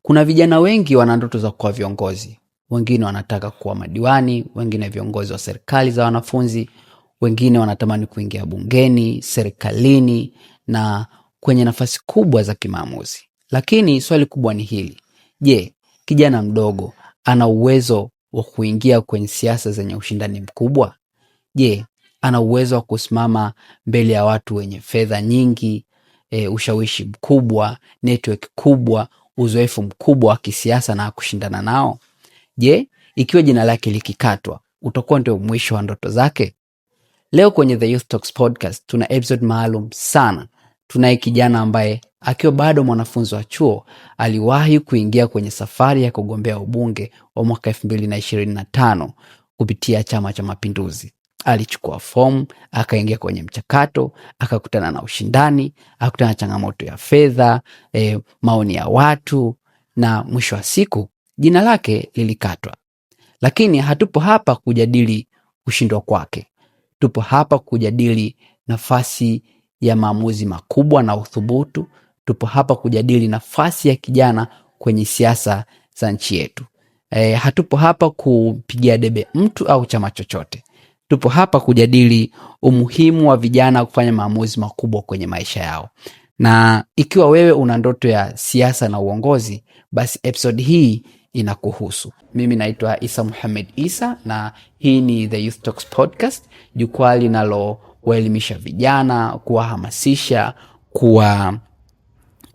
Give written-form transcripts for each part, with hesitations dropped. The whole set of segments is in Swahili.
Kuna vijana wengi wana ndoto za kuwa viongozi. Wengine wanataka kuwa madiwani, wengine viongozi wa serikali za wanafunzi, wengine wanatamani kuingia bungeni, serikalini na kwenye nafasi kubwa za kimaamuzi. Lakini swali kubwa ni hili. Je, kijana mdogo ana uwezo wa kuingia kwenye siasa zenye ushindani mkubwa? Je, ana uwezo wa kusimama mbele ya watu wenye fedha nyingi, ushawishi mkubwa, network kubwa, uzoefu mkubwa wa kisiasa na kushindana nao? Je, ikiwa jina lake likikatwa, utakuwa ndio mwisho wa ndoto zake? Leo kwenye The Youth Talks Podcast tuna episode maalum sana. Tunaye kijana ambaye akiwa bado mwanafunzi wa chuo aliwahi kuingia kwenye safari ya kugombea ubunge wa mwaka 2025 kupitia Chama cha Mapinduzi. Alichukua fomu, akaingia kwenye mchakato, akakutana na ushindani, akakutana na changamoto ya fedha, maoni ya watu, na mwisho wa siku jina lake lilikatwa. Lakini hatupo hapa kujadili kushindwa kwake. Tupo hapa kujadili nafasi ya maamuzi makubwa na uthubutu. Tupo hapa kujadili nafasi ya kijana kwenye siasa za nchi yetu. Hatupo hapa kupigia debe mtu au chama chochote. Tupo hapa kujadili umuhimu wa vijana kufanya maamuzi makubwa kwenye maisha yao. Na ikiwa wewe una ndoto ya siasa na uongozi, basi episode hii inakuhusu. Mimi naitwa Isa Muhammad Isa na hii ni The Youth Talks Podcast, jukwaa linalowaelimisha vijana, kuwahamasisha,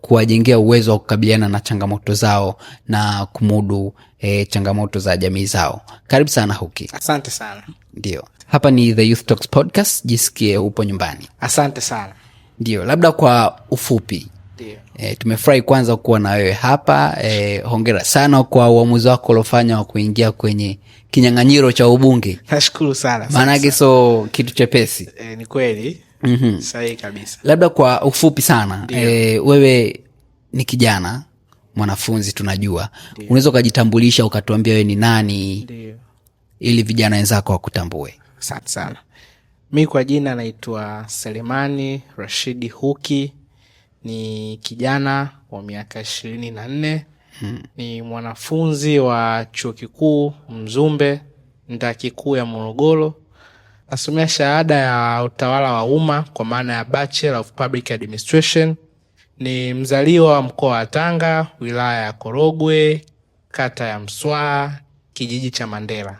kuwajengea uwezo wa kukabiliana na changamoto zao na kumudu changamoto za jamii zao. Karibu sana Huki. Asante sana. Ndio. Hapa ni The Youth Talks Podcast, jisikie upo nyumbani. Asante sana. Ndio, labda kwa ufupi. Ndio. Tumefurahi kwanza kuwa na wewe hapa. Hongera sana kwa uamuzi wako uliofanya wa kuingia kwenye kinyang'anyiro cha ubunge. Nashukuru sana. Maana so kitu chepesi. Ni kweli. Sahihi kabisa. Labda kwa ufupi sana, wewe ni kijana, mwanafunzi tunajua. Unaweza kujitambulisha ukatuambia wewe ni nani? Ndio. Ili vijana wenzako wakutambue. Asante sana. Mimi kwa jina naitwa Selemani Rashidi Huki. Ni kijana wa miaka 24. Ni mwanafunzi wa chuo kikuu Mzumbe, ndaki kuu ya Morogoro. Nasomea shahada ya utawala wa umma kwa maana ya Bachelor of Public Administration. Ni mzaliwa wa mkoa wa Tanga, wilaya ya Korogwe, kata ya Mswa, kijiji cha Mandela.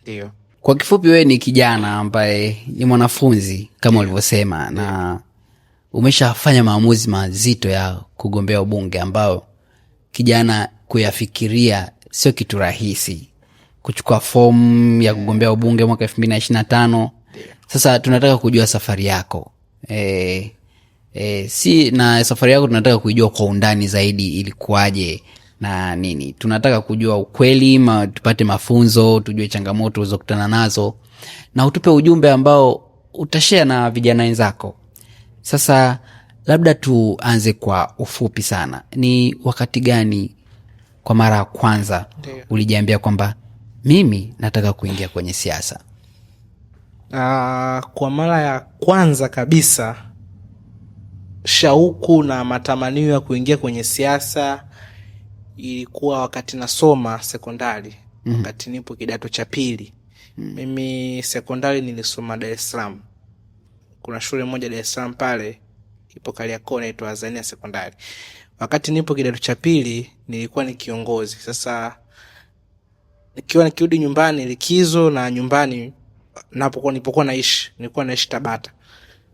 Ndio. Kwa kifupi wewe ni kijana ambaye ni mwanafunzi kama ulivyosema, na umeshafanya maamuzi mazito ya kugombea ubunge ambao kijana kuyafikiria sio kitu rahisi. Kuchukua fomu ya kugombea ubunge mwaka 2025. Sasa tunataka kujua safari yako. Safari yako tunataka kujua kwa undani zaidi ilikuwaje na nini. Tunataka kujua ukweli, tupate mafunzo, tujue changamoto ulizokutana nazo na utupe ujumbe ambao utashare na vijana wenzako. Sasa labda tuanze kwa ufupi sana. Ni wakati gani kwa mara ya kwanza ulijiambia kwamba mimi nataka kuingia kwenye siasa? Kwa mara ya kwanza kabisa, shauku na matamanio ya kuingia kwenye siasa ilikuwa wakati nasoma sekondari. Wakati nipo kidato cha pili. Mimi sekondari nilisoma Dar es Salaam. Kuna shule moja Dar es Salaam pale ipo Kariakoo inaitwa Azania Sekondari. Wakati nipo kidato cha pili nilikuwa ni kiongozi. Sasa nikirudi nyumbani likizo, na nyumbani nilipokuwa naishi Tabata,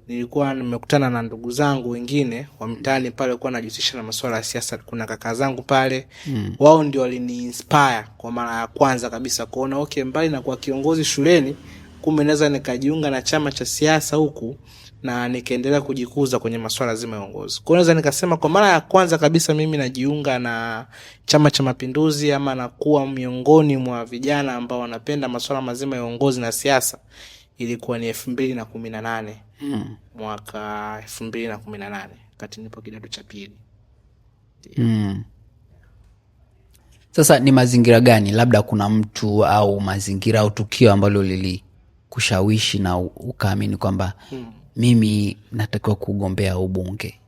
nilikuwa nimekutana na ndugu zangu wengine wa mtaani pale walikuwa wanajihusisha na masuala ya siasa. Kuna kaka zangu pale, wao ndio walini-inspire kwa mara ya kwanza kabisa kuona mbali na kwa kiongozi shuleni, kumbe naweza nikajiunga na chama cha siasa huku na nikaendelea kujikuza kwenye masuala zima ya uongozi. Kwa naweza nikasema kwa mara ya kwanza kabisa mimi najiunga na Chama cha Mapinduzi ama nakuwa miongoni mwa vijana ambao wanapenda masuala mazima ya uongozi na siasa ilikuwa ni 2018. Mwaka 2018 wakati nipo kidato cha pili. Sasa ni mazingira gani, labda kuna mtu au mazingira au tukio ambalo lilikushawishi na ukaamini kwamba mimi natakiwa kugombea ubunge?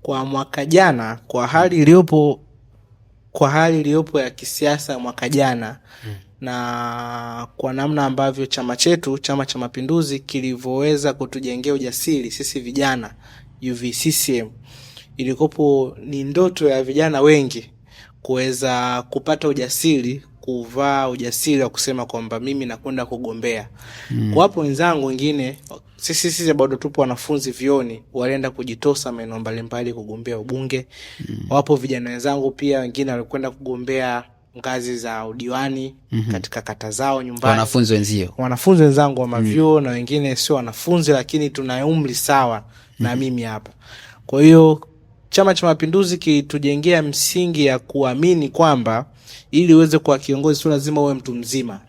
Kwa mwaka jana, kwa hali iliyopo ya kisiasa mwaka jana, na kwa namna ambavyo chama chetu, Chama cha Mapinduzi, kilivyoweza kutujengea ujasiri sisi vijana UVCCM, ilikopo ni ndoto ya vijana wengi kuweza kupata ujasiri, kuvaa ujasiri wa kusema kwamba mimi nakwenda kugombea. Kwa hapo wenzangu wengine, sisi bado tupo wanafunzi vioni, walienda kujitosa maeneo mbalimbali kugombea ubunge. Wapo vijana wenzangu pia wengine walikwenda kugombea ngazi za udiwani katika kata zao nyumbani. Wanafunzi wenzangu wa mavyuo na wengine sio wanafunzi lakini tuna umri sawa na mimi hapa. Kwa hiyo Chama cha Mapinduzi kitujengea msingi ya kuamini kwamba ili uweze kuwa kiongozi sio lazima uwe mtu mzima.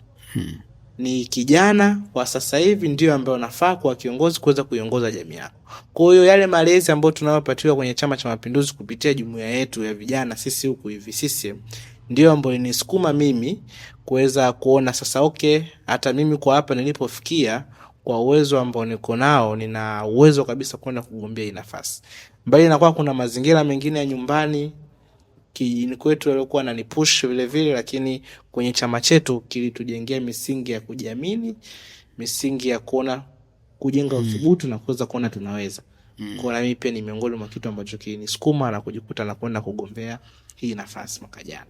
Ni kijana wa sasa hivi ndio ambaye unafaa kuwa kiongozi, kuweza kuiongoza jamii yako. Kwa hiyo yale malezi ambayo tunayopatiwa kwenye Chama cha Mapinduzi kupitia jumuiya yetu ya vijana sisi huku hivi CCM, ndio ambayo inisukuma mimi kuweza kuona sasa hata mimi kwa hapa nilipofikia, kwa uwezo ambao niko nao, nina uwezo kabisa kwenda kugombea hii nafasi. Mbali na kwa kuna mazingira mengine ya nyumbani kijini kwetu walikuwa wananipush vile vile, lakini kwenye chama chetu kilitujengea misingi ya kujiamini, misingi ya kuona kujenga uthubutu na kuweza kuona tunaweza. Kwa na mimi pia ni miongoni mwa kitu ambacho kinisukuma na kujikuta na kwenda kugombea hii nafasi mwaka jana.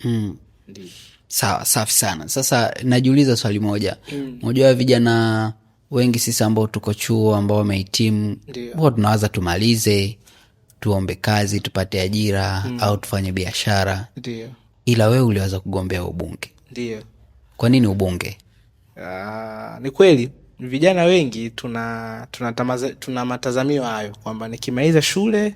Ndio. Sawa, safi sana. Sasa najiuliza swali moja. Unajua vijana wengi sisi ambao tuko chuo, ambao wamehitimu, ambao tunawaza tumalize, tuombe kazi, tupate ajira au tufanye biashara. Ndio. Ila wewe uliweza kugombea ubunge. Ndio. Kwa nini ubunge? Ni kweli vijana wengi tuna matazamio hayo kwamba nikimaliza shule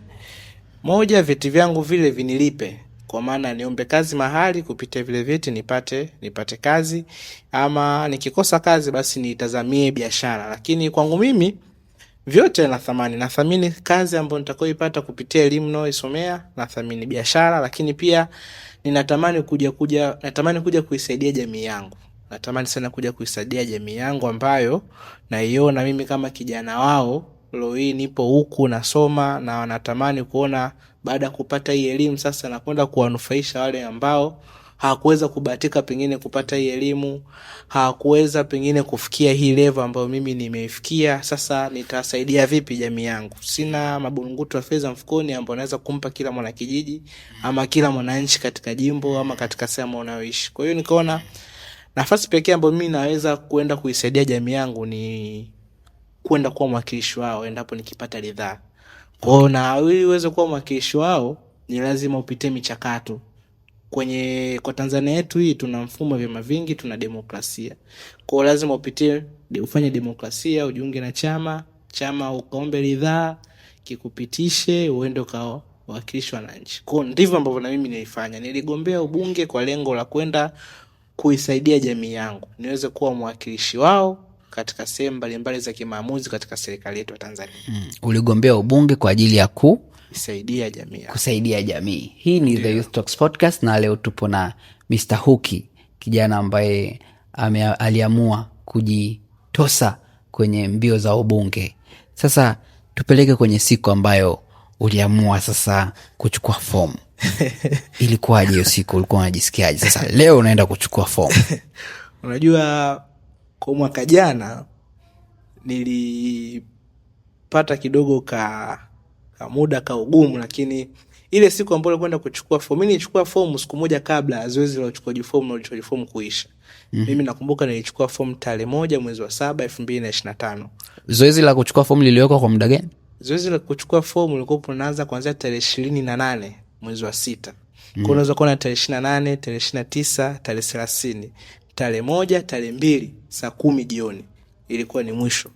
moja vyeti vyangu vile vinilipe, kwa maana niombe kazi mahali kupitia vile vyeti nipate kazi, ama nikikosa kazi basi nitazamie biashara. Lakini kwangu mimi vyote nathamini kazi ambayo nitakayoipata kupitia elimu ninayoisomea, nathamini biashara, lakini pia natamani kuja kuisaidia jamii yangu. Natamani sana kuja kuisaidia jamii yangu ambayo naiona mimi kama kijana wao. Leo hii nipo huku nasoma na wanatamani kuona baada ya kupata hii elimu sasa nakwenda kuwanufaisha wale ambao hawakuweza kubahatika pengine kupata hii elimu, hawakuweza pengine kufikia hii level ambayo mimi nimeifikia. Sasa nitasaidia vipi jamii yangu? Sina mabungutu ya fedha mfukoni ambao naweza kumpa kila mwana kijiji ama kila mwananchi katika jimbo ama katika sehemu unayoishi. Kwa hiyo nikaona nafasi pekee ambayo mimi naweza kwenda kuisaidia jamii yangu ni kwenda kuwa mwakilishi wao endapo nikipata ridhaa. Kwa hiyo na ili uweze kuwa mwakilishi wao ni lazima upite michakato. Kwa Tanzania yetu hii tuna mfumo wa vyama vingi, tuna demokrasia. Kwa hiyo lazima ufanye demokrasia, ujiunge na chama ukaombe ridhaa, kikupitishe uende kwa wakilishi wananchi. Kwa hiyo ndivyo ambavyo na mimi nilifanya. Niligombea ubunge kwa lengo la kwenda kuisaidia jamii yangu, niweze kuwa mwakilishi wao katika sehemu mbalimbali za kimaamuzi katika serikali yetu ya Tanzania. Uligombea ubunge kwa ajili ya kusaidia jamii. Hii ni The Youth Talks Podcast na leo tupo na Mr. Huki, kijana ambaye aliamua kujitosa kwenye mbio za ubunge. Sasa tupeleke kwenye siku ambayo uliamua sasa kuchukua fomu. Ilikuwaje hiyo siku? Ulikuwa unajisikiaje? Sasa leo unaenda kuchukua fomu. Unajua kwa mwaka jana nilipata kidogo muda ugumu, lakini ile siku ambayo nilikwenda kuchukua fomu, mimi nilichukua fomu siku moja kabla zoezi la uchukuaji fomu kuisha. Mimi nakumbuka nilichukua fomu tarehe 1 mwezi wa 7 2025. Zoezi la kuchukua fomu liliwekwa kwa muda gani? Zoezi la kuchukua fomu lilikuwa linaanza kuanzia tarehe 28 mwezi wa 6. Kwa unaweza kuona tarehe 28, tarehe 29, tarehe 30, tarehe 1, tarehe 2 saa 10 jioni ilikuwa ni mwisho.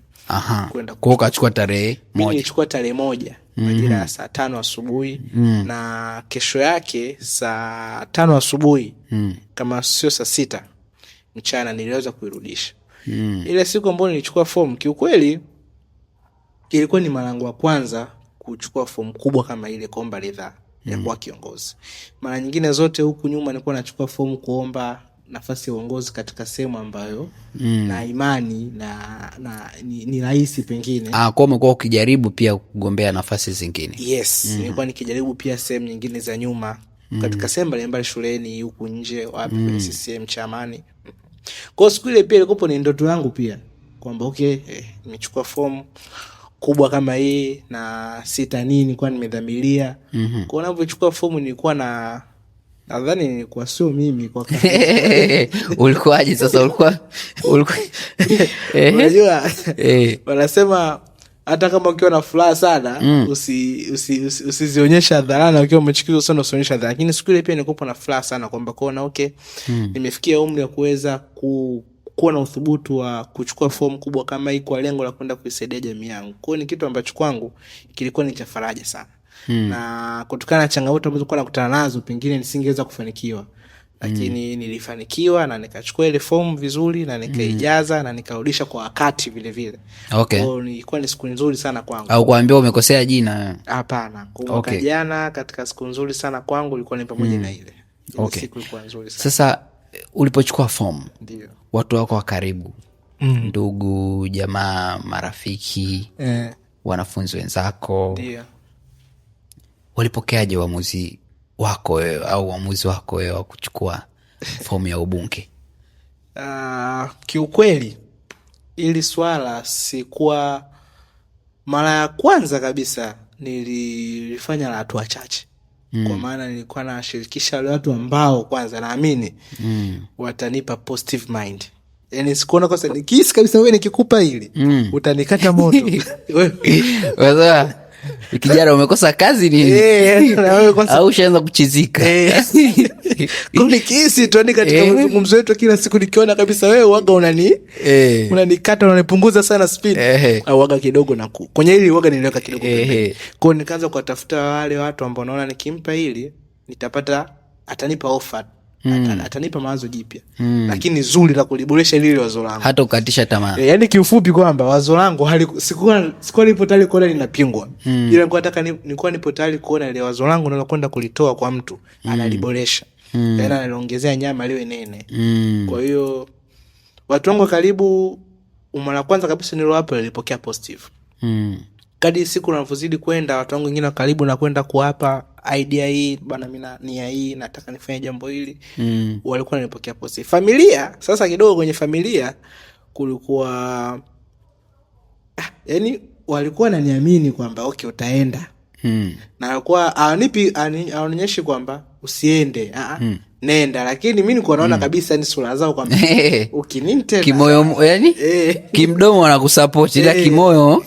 Kwenda kwa ukachukua tarehe 1. Mimi nilichukua tarehe 1 majira ya saa 5 asubuhi na kesho yake saa 5 asubuhi kama sio saa 6 mchana niliweza kuirudisha. Ile siku ambayo nilichukua fomu kiukweli ilikuwa ni mara yangu ya kwanza kuchukua fomu kubwa kama ile, kuomba ridhaa ya kuwa kiongozi. Mara nyingine zote huku nyuma nilikuwa nachukua fomu kuomba nafasi ya uongozi katika sehemu ambayo na imani na ni rahisi pengine. Kwa umekuwa ukijaribu pia kugombea nafasi zingine? Yes, nilikuwa nikijaribu pia sehemu nyingine za nyuma katika sehemu mbalimbali shuleni, huku nje, wapi, kwenye CCM chamani. Kwa siku ile pia ilikuwa ni ndoto yangu pia kwamba nimechukua fomu kubwa kama hii na sita nini kwa nimedhamiria. Kwa ninapochukua fomu nilikuwa nadhani nilikuwa sio mimi kwa ulikuwaje sasa? ulikuwa unajua wanasema hata kama ukiwa na furaha sana usizionyesha hadharani, ukiwa umechukizwa sana usionyesha hadharani. Lakini siku ile pia nilikuwa na furaha sana kwamba kuona nimefikia umri wa kuweza kuwa na uthubutu wa kuchukua fomu kubwa kama hii kwa lengo la kwenda kuisaidia jamii yangu. Kwa hiyo ni kitu ambacho kwangu kilikuwa ni cha faraja sana. Na kutokana na changamoto ambazo nilikuwa nakutana nazo pengine nisingeweza kufanikiwa, lakini nilifanikiwa na nikachukua ile fomu vizuri na nikaijaza na nikarudisha kwa wakati vile vile. Okay. Kwa hiyo ilikuwa ni siku nzuri sana kwangu. Au kuambiwa umekosea jina? Hapana. Kwa jana katika siku nzuri sana kwangu ilikuwa ni pamoja na ile. Siku ilikuwa nzuri sana. Sasa ulipochukua fomu, ndio watu wako wa karibu, ndugu, jamaa, marafiki, wanafunzi wenzako, ndio walipokeaje uamuzi wako wewe au uamuzi wako wewe wa kuchukua fomu ya ubunge? Kiukweli ili swala sikuwa mara ya kwanza kabisa, nilifanya la hatua chache. Kwa maana nilikuwa nashirikisha wale watu ambao kwanza naamini watanipa positive mind. Yaani sikuona kwa sababu nikisi kabisa wewe nikikupa hili utanikata moto. Wewe kijana umekosa kazi nini? Au ushaanza kuchizika? Kwa nikisi tu ni katika mazungumzo yetu kila siku nikiona kabisa wewe waga unanikata, unanipunguza sana speed au waga kidogo na kwenye hili waga niliweka kidogo. Kwa nikaanza kuwatafuta wale watu ambao naona nikimpa hili atanipa offer, atanipa mawazo jipya lakini zuri la kuliboresha lile wazo langu, hata ukatisha tamaa. Yaani kiufupi kwamba wazo langu sikuwa nipo tayari kuona linapingwa. Ila nilikuwa nipo tayari kuona ile wazo langu nalo kwenda kulitoa kwa mtu analiboresha, yaani analiongezea nyama liwe nene. Kwa hiyo watu wangu karibu mara kwanza kabisa nilowapa nilipokea positive. Kadri siku ninavyozidi kwenda watu wangu wengine karibu na kwenda kuwapa idea hii, bwana mimi nia hii nataka nifanye jambo hili, walikuwa wanapokea positive. Familia sasa kidogo, kwenye familia kulikuwa yani walikuwa wananiamini kwamba utaenda. Na walikuwa aonyeshi kwamba usiende, nenda, lakini mimi nilikuwa naona kabisa ni sura zao kwamba ukinitenda kimoyo, yani kimdomo wanakusupport ila kimoyo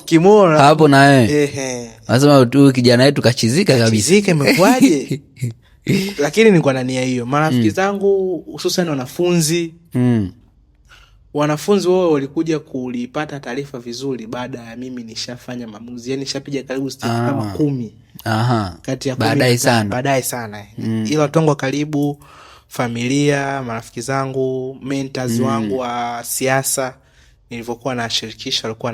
hapo na wewe lazima tu kijana wetu kachizika kabisa, kachizika imekwaje? Lakini nilikuwa na nia hiyo. Marafiki zangu hususan wanafunzi wao walikuja kulipata taarifa vizuri baada ya mimi nishafanya maamuzi, yani nishapiga karibu step kama 10. Kati ya 10 baadaye sana. Ila watu wangu karibu, familia, marafiki zangu, mentors wangu wa siasa nilivyokuwa na shirikisho walikuwa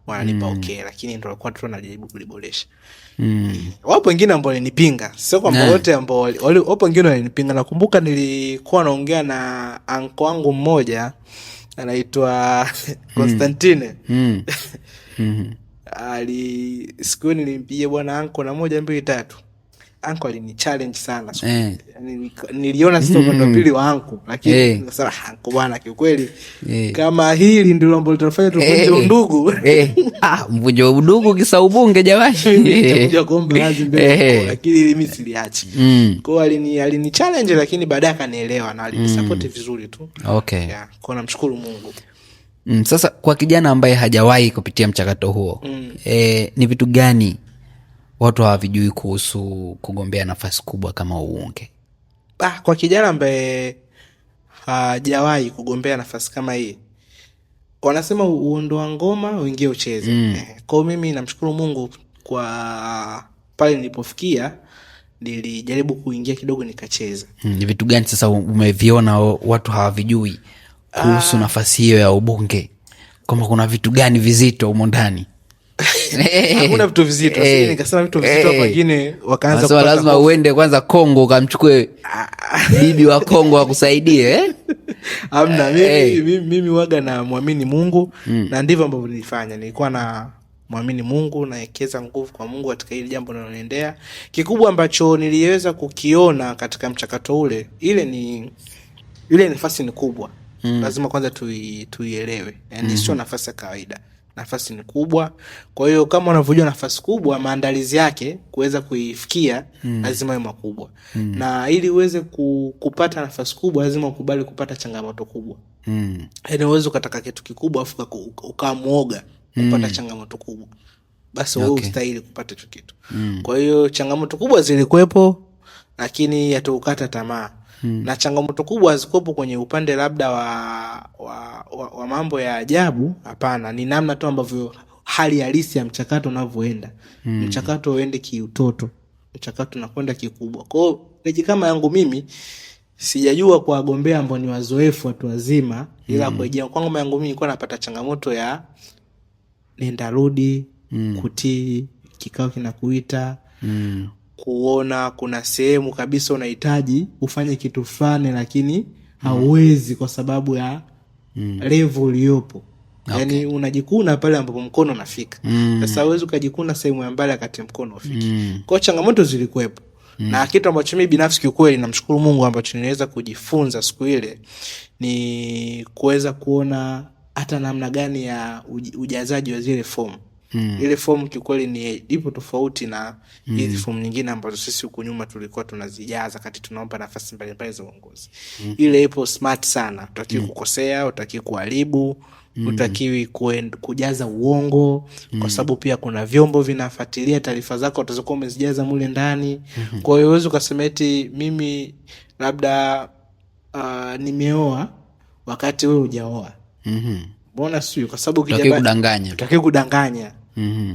wananipa okay, lakini ndio walikuwa tunajaribu kuliboresha. Wapo wengine ambao walinipinga, sio kwamba wote ambao wapo wengine walinipinga. Nakumbuka nilikuwa naongea na anko wangu mmoja anaitwa Constantine. Siku nilimpigia bwana anko na 1 2 3. Anko alini challenge sana. Niliona sio kwa pili wa anko, lakini nikasema anko bwana kiukweli kama hili ndilo ambalo tunafanya tuvunje undugu. Mvunje undugu kisa ubunge jamani. Nitakuja kuomba radhi mbele, lakini mimi siliachi. Kwa hiyo alini challenge, lakini baadaye akanielewa na alinisupport vizuri tu. Okay. Kwa namshukuru Mungu. Sasa kwa kijana ambaye hajawahi kupitia mchakato huo, ni vitu gani watu hawavijui kuhusu kugombea nafasi kubwa kama ubunge? Kwa kijana ambaye hajawahi kugombea nafasi kama hii, wanasema uondoa ngoma uingie ucheze. Kwa mimi namshukuru Mungu kwa pale nilipofikia, nilijaribu kuingia kidogo nikacheza. Ni vitu gani sasa umeviona watu hawavijui kuhusu nafasi hiyo ya ubunge? Kama kuna vitu gani vizito humo ndani? Hakuna vitu vizito. Nikasema vitu vizito wengine wakaanza kupata. Lazima uende kwanza Kongo ukamchukue bibi wa Kongo akusaidie. Amna, mimi waga na muamini Mungu. Na ndivyo ambavyo nilifanya. Nilikuwa na muamini Mungu, naekeza nguvu kwa Mungu katika hili jambo linaloendea. Kikubwa ambacho niliweza kukiona katika mchakato ule, ile nafasi ni kubwa. Lazima kwanza tuielewe. Yani sio nafasi ya kawaida. Nafasi ni kubwa. Kwa hiyo kama unavyojua nafasi kubwa, maandalizi yake kuweza kuifikia lazima iwe makubwa. Na ili uweze kupata nafasi kubwa lazima ukubali kupata changamoto kubwa. Yaani uweze ukataka kitu kikubwa afu ukamuoga kupata changamoto kubwa. Basi wewe ustahili kupata hicho kitu. Kwa hiyo changamoto kubwa zilikuwepo, lakini hatukukata tamaa. Na changamoto kubwa hazikopo kwenye upande labda wa mambo ya ajabu, hapana, ni namna tu ambavyo hali halisi ya mchakato unavyoenda. Mchakato uende kiutoto, mchakato unakwenda kikubwa. Kwa hiyo leji kama yangu mimi sijajua kwa wagombea ambao ni wazoefu watu wazima, ila kwa jia kwangu yangu mimi nilikuwa napata changamoto ya nenda rudi, kutii kikao kinakuita, kuona kuna sehemu kabisa unahitaji ufanye kitu fulani lakini hauwezi kwa sababu ya level uliyopo. Yani unajikuna pale ambapo mkono unafika. Sasa huwezi ukajikuna sehemu ya mbali wakati mkono ufiki. Kwa changamoto zilikuwepo. Na kitu ambacho mimi binafsi kiukweli namshukuru Mungu ambacho niliweza kujifunza siku ile ni kuweza kuona hata namna gani ya ujazaji wa zile fomu. Ile fomu kiukweli ni ipo tofauti na hizi fomu nyingine ambazo sisi huku nyuma tulikuwa tunazijaza kati tunaomba nafasi mbalimbali za uongozi. Ile ipo smart sana. Utakiwi kukosea, utakiwi kuharibu, utakiwi kujaza uongo, kwa sababu pia kuna vyombo vinafuatilia taarifa zako utazokuwa umezijaza mule ndani. Kwa hiyo uwezo ukasema eti mimi labda nimeoa wakati wewe hujaoa. Mbona sio? Kwa sababu utaki kudanganya.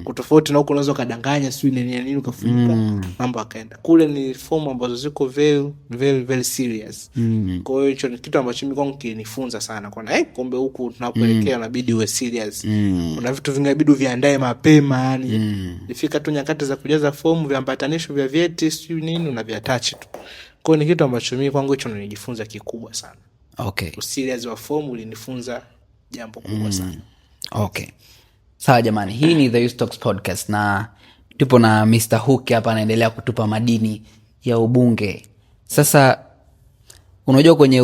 Kutofauti na huko unaweza kadanganya sio nini ukafunika mambo akaenda. Kule ni fomu ambazo ziko very very very serious. Kwa hiyo hicho ni kitu ambacho mimi kwangu kilinifunza sana. Kwa kumbe huku tunapoelekea inabidi uwe serious. Kuna vitu vinabidi viandae mapema yani. Ifika tu nyakati za kujaza fomu, viambatanisho vya vyeti sio nini unaviattach tu. Kwa hiyo ni kitu ambacho mimi kwangu hicho nilijifunza kikubwa sana. Okay. Userious wa fomu ulinifunza jambo kubwa sana. Okay. Sawa jamani, hii ni The Talks Podcast na tupo na Mr. Hook hapa anaendelea kutupa madini ya ubunge. Sasa unajua kwenye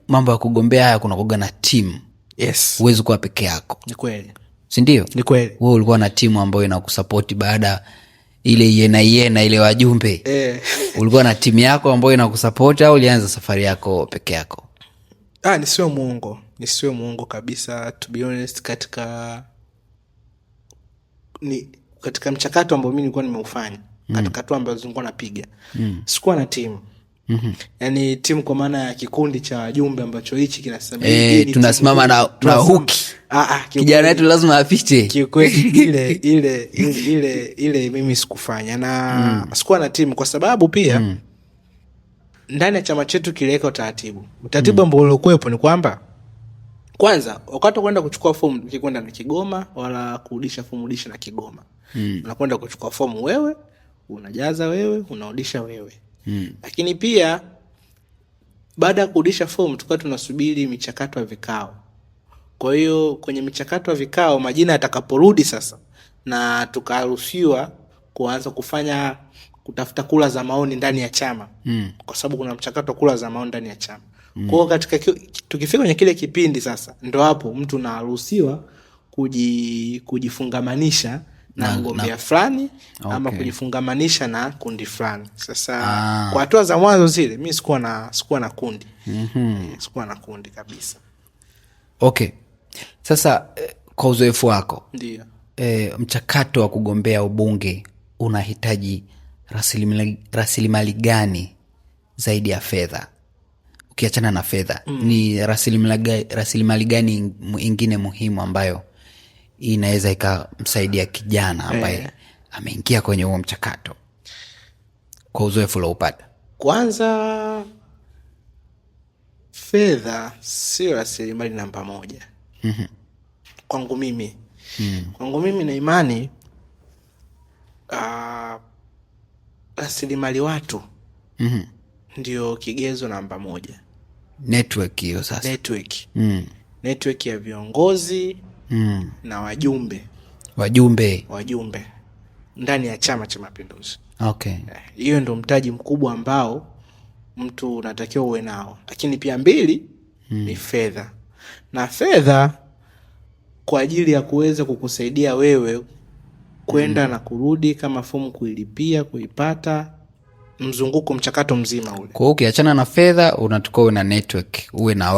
mambo ya kugombea haya kuna kuga na team. Yes. Huwezi kuwa peke yako. Ni kweli. Si ndio? Ni kweli. Wewe ulikuwa na timu ambayo inakusupport baada ile yena ile wajumbe. Ulikuwa na timu yako ambayo inakusupport au ulianza safari yako peke yako? Nisiwe muongo kabisa, to be honest. Katika mchakato ambao mimi nilikuwa nimeufanya, katika hatua ambazo nilikuwa napiga, sikuwa na timu. Yani timu kwa maana ya kikundi cha wajumbe ambacho hichi kinasema tunasimama na Hook. Kijana wetu lazima apite. Kiukweli ile mimi sikufanya na sikuwa na timu kwa sababu pia ndani ya chama chetu kiliweka utaratibu ambao ulikuwepo ni kwamba kwanza wakati kwenda kuchukua fomu ukikwenda na Kigoma wala kurudisha fomu rudisha na Kigoma. Unakwenda kuchukua fomu wewe, unajaza wewe, unarudisha wewe. Lakini pia baada ya kurudisha fomu tulikuwa tunasubiri michakato ya vikao. Kwa hiyo kwenye michakato ya vikao majina yatakaporudi sasa na tukaruhusiwa kuanza kutafuta kula za maoni ndani ya chama. Kwa sababu kuna mchakato kula za maoni ndani ya chama. Kwa hiyo katika tukifika kwenye kile kipindi sasa ndo hapo mtu anaruhusiwa kujifungamanisha na mgombea fulani ama kujifungamanisha na kundi fulani. Sasa kwa hatua za mwanzo zile mimi sikuwa na kundi. Sikuwa na kundi kabisa. Okay. Sasa kwa uzoefu wako, ndio mchakato wa kugombea ubunge unahitaji rasilimali gani zaidi ya fedha? Ukiachana na fedha, ni rasilimali gani ingine muhimu ambayo inaweza ikamsaidia kijana ambaye ameingia kwenye huo mchakato kwa uzoefu uliopata? Kwanza fedha sio rasilimali namba moja. Kwangu mimi. Kwangu mimi na imani rasilimali watu ndio kigezo namba moja. network hiyo sasa. Network ya viongozi na wajumbe ndani ya Chama cha Mapinduzi. Okay. Hiyo ndo mtaji mkubwa ambao mtu unatakiwa uwe nao. Lakini pia 2 ni fedha. Na fedha kwa ajili ya kuweza kukusaidia wewe kwenda na kurudi, kama fomu kuilipia, kuipata, mchakato mzima ule. Kwa hiyo ukiachana na fedha unatakiwa uwe na network, uwe na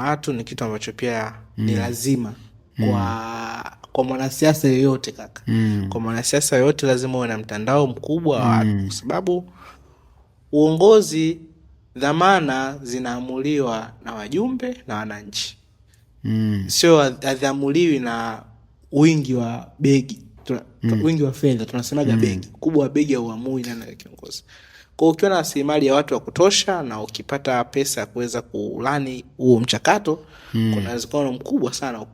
watu ni kitu ambacho pia ni lazima kwa mwanasiasa yoyote kaka. Kwa mwanasiasa yoyote lazima uwe na mtandao mkubwa wa watu, kwa sababu uongozi, dhamana zinaamuliwa na wajumbe na wananchi. Sio adhamuliwi na wingi wa begi. Wingi wa fedha tunasemaga begi. Kubwa wa begi hauamui nani ya kiongozi. Kwa ukiwa na rasilimali ya watu wa kutosha na ukipata pesa ya kuweza kulani huo mchakato, kuna uwezekano mkubwa sana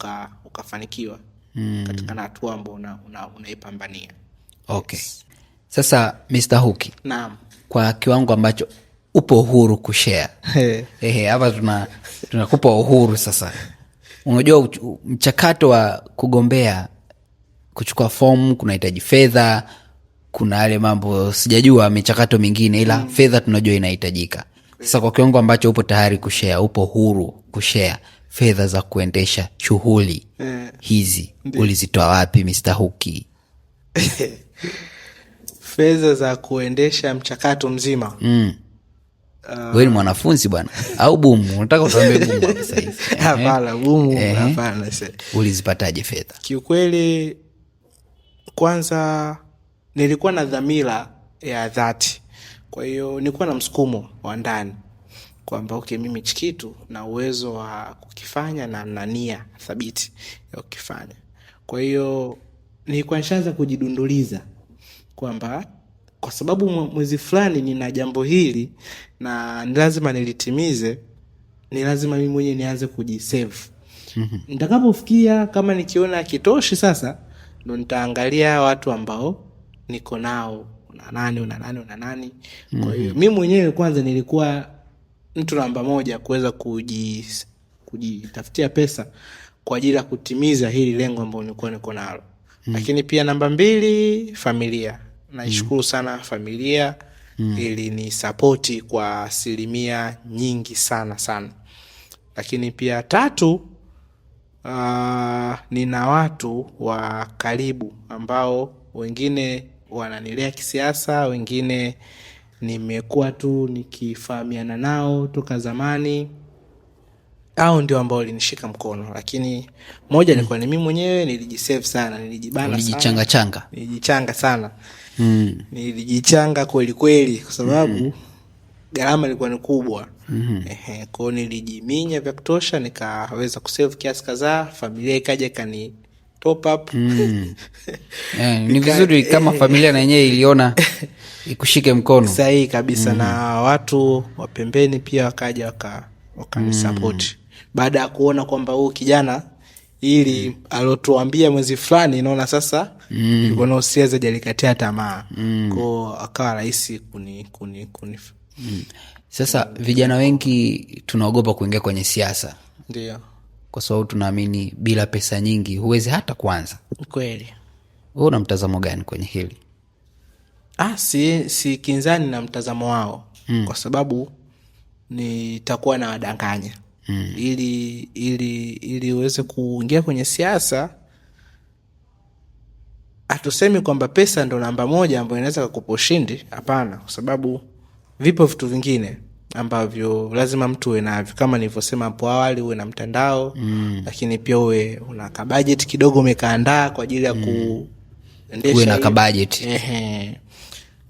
ukafanikiwa katika hatua ambayo unaipambania. Okay. Sasa Mr. Huki. Naam. Kwa kiwango ambacho upo uhuru kushare. Hapa tunakupa uhuru sasa. Unajua mchakato wa kugombea, kuchukua fomu kunahitaji fedha, kuna yale mambo sijajua michakato mingine, ila fedha tunajua inahitajika. Sasa kwa kiwango ambacho upo tayari kushare, upo huru kushare fedha za kuendesha shughuli hizi, ulizitoa wapi Mr. Huki? Fedha za kuendesha mchakato mzima. Wewe ni mwanafunzi bwana au bumu? Unataka utuambie bumu hapa sasa hivi? Hapana, bumu hapana sasa. Ulizipataje fedha? Kiukweli kwanza nilikuwa na dhamira ya dhati. Kwa hiyo nilikuwa na msukumo wa ndani kwamba okay, mimi chikitu na uwezo wa kukifanya na nia thabiti ya kukifanya. Kwa hiyo nilikuwa nishaanza kujidunduliza kwamba kwa sababu mwezi fulani nina jambo hili na lazima nilitimize, ni lazima mimi mwenyewe nianze kujisave. Nitakapofikia kama nikiona kitoshi, sasa ndo nitaangalia watu ambao niko nao, una nani. Kwa hiyo mimi mwenyewe kwanza nilikuwa mtu namba 1 kuweza kujitafutia pesa kwa ajili ya kutimiza hili lengo ambalo nilikuwa niko nalo. Lakini pia namba 2, familia. Naishukuru sana familia ili ni support kwa asilimia nyingi sana. Lakini pia 3, nina watu wa karibu ambao wengine wananilea kisiasa, wengine nimekuwa tu nikifahamiana nao toka zamani, au ndio ambao walinishika mkono. Lakini moja nilikuwa ni mimi mwenyewe, nilijisave sana, nilijibana sana. Nilijichanga sana. Nilijichanga kweli kwa sababu gharama ilikuwa ni kubwa. Kwa hiyo nilijiminya vya kutosha, nikaweza kusave kiasi kadhaa, familia ikaja kani top up. Ni vizuri kama familia na yenyewe iliona ikushike mkono. Sahihi kabisa. Na watu wa pembeni pia wakaja wakanisupport. Baada ya kuona kwamba huyu kijana ili alotuambia mwezi fulani, naona sasa nilikuwa na usiweza jalikatia tamaa. Kwa akawa rahisi kuni. Sasa vijana wengi tunaogopa kuingia kwenye siasa. Ndio. Kwa sababu tunaamini bila pesa nyingi huwezi hata kwanza. Kweli. Wewe una mtazamo gani kwenye hili? Si kinzani na mtazamo wao. Kwa sababu nitakuwa na wadanganya. Ili uweze kuingia kwenye siasa, hatusemi kwamba pesa ndo namba 1 ambayo inaweza kukupa ushindi. Hapana, kwa sababu vipo vitu vingine ambavyo lazima mtu uwe navyo. Kama nilivyosema hapo awali, uwe na mtandao, lakini pia uwe una budget kidogo umekaandaa kwa ajili ya kuendesha. Uwe na budget.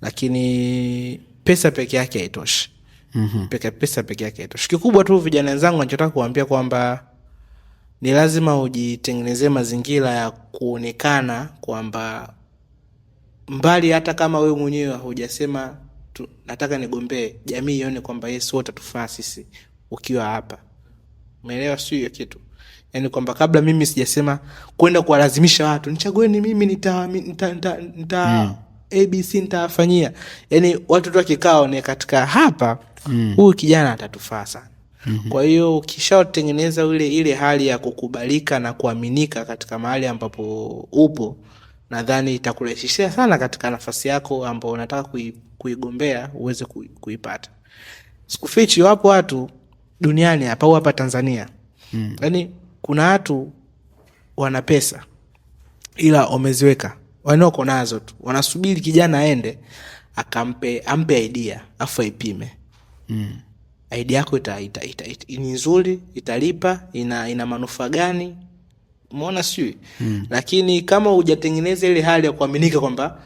Lakini pesa peke yake haitoshi. Pesa peke yake haitoshi. Kikubwa tu vijana wenzangu nachotaka kuambia kwamba ni lazima ujitengenezee mazingira ya kuonekana kwamba mbali, hata kama wewe mwenyewe hujasema nataka nigombee, jamii ione kwamba Yesu wote tufaa sisi ukiwa hapa. Umeelewa sio hiyo kitu? Yaani kwamba kabla mimi sijasema kwenda kuwalazimisha watu nichagueni mimi nita ABC nitafanyia. Yaani watu tu kikao ni katika hapa huyu kijana atatufaa sana. Kwa hiyo ukishatengeneza ile hali ya kukubalika na kuaminika katika mahali ambapo upo, nadhani itakurahisishia sana katika nafasi yako ambayo unataka kuigombea uweze kuipata. Sikufichi, wapo watu duniani hapa au hapa Tanzania, yaani kuna watu wana pesa ila wameziweka, wanaoko nazo tu, wanasubiri kijana aende ampe idea afu aipime. Idea yako ni nzuri, italipa, ina manufaa gani, umeona sio? Lakini kama hujatengeneza ile hali ya kuaminika kwamba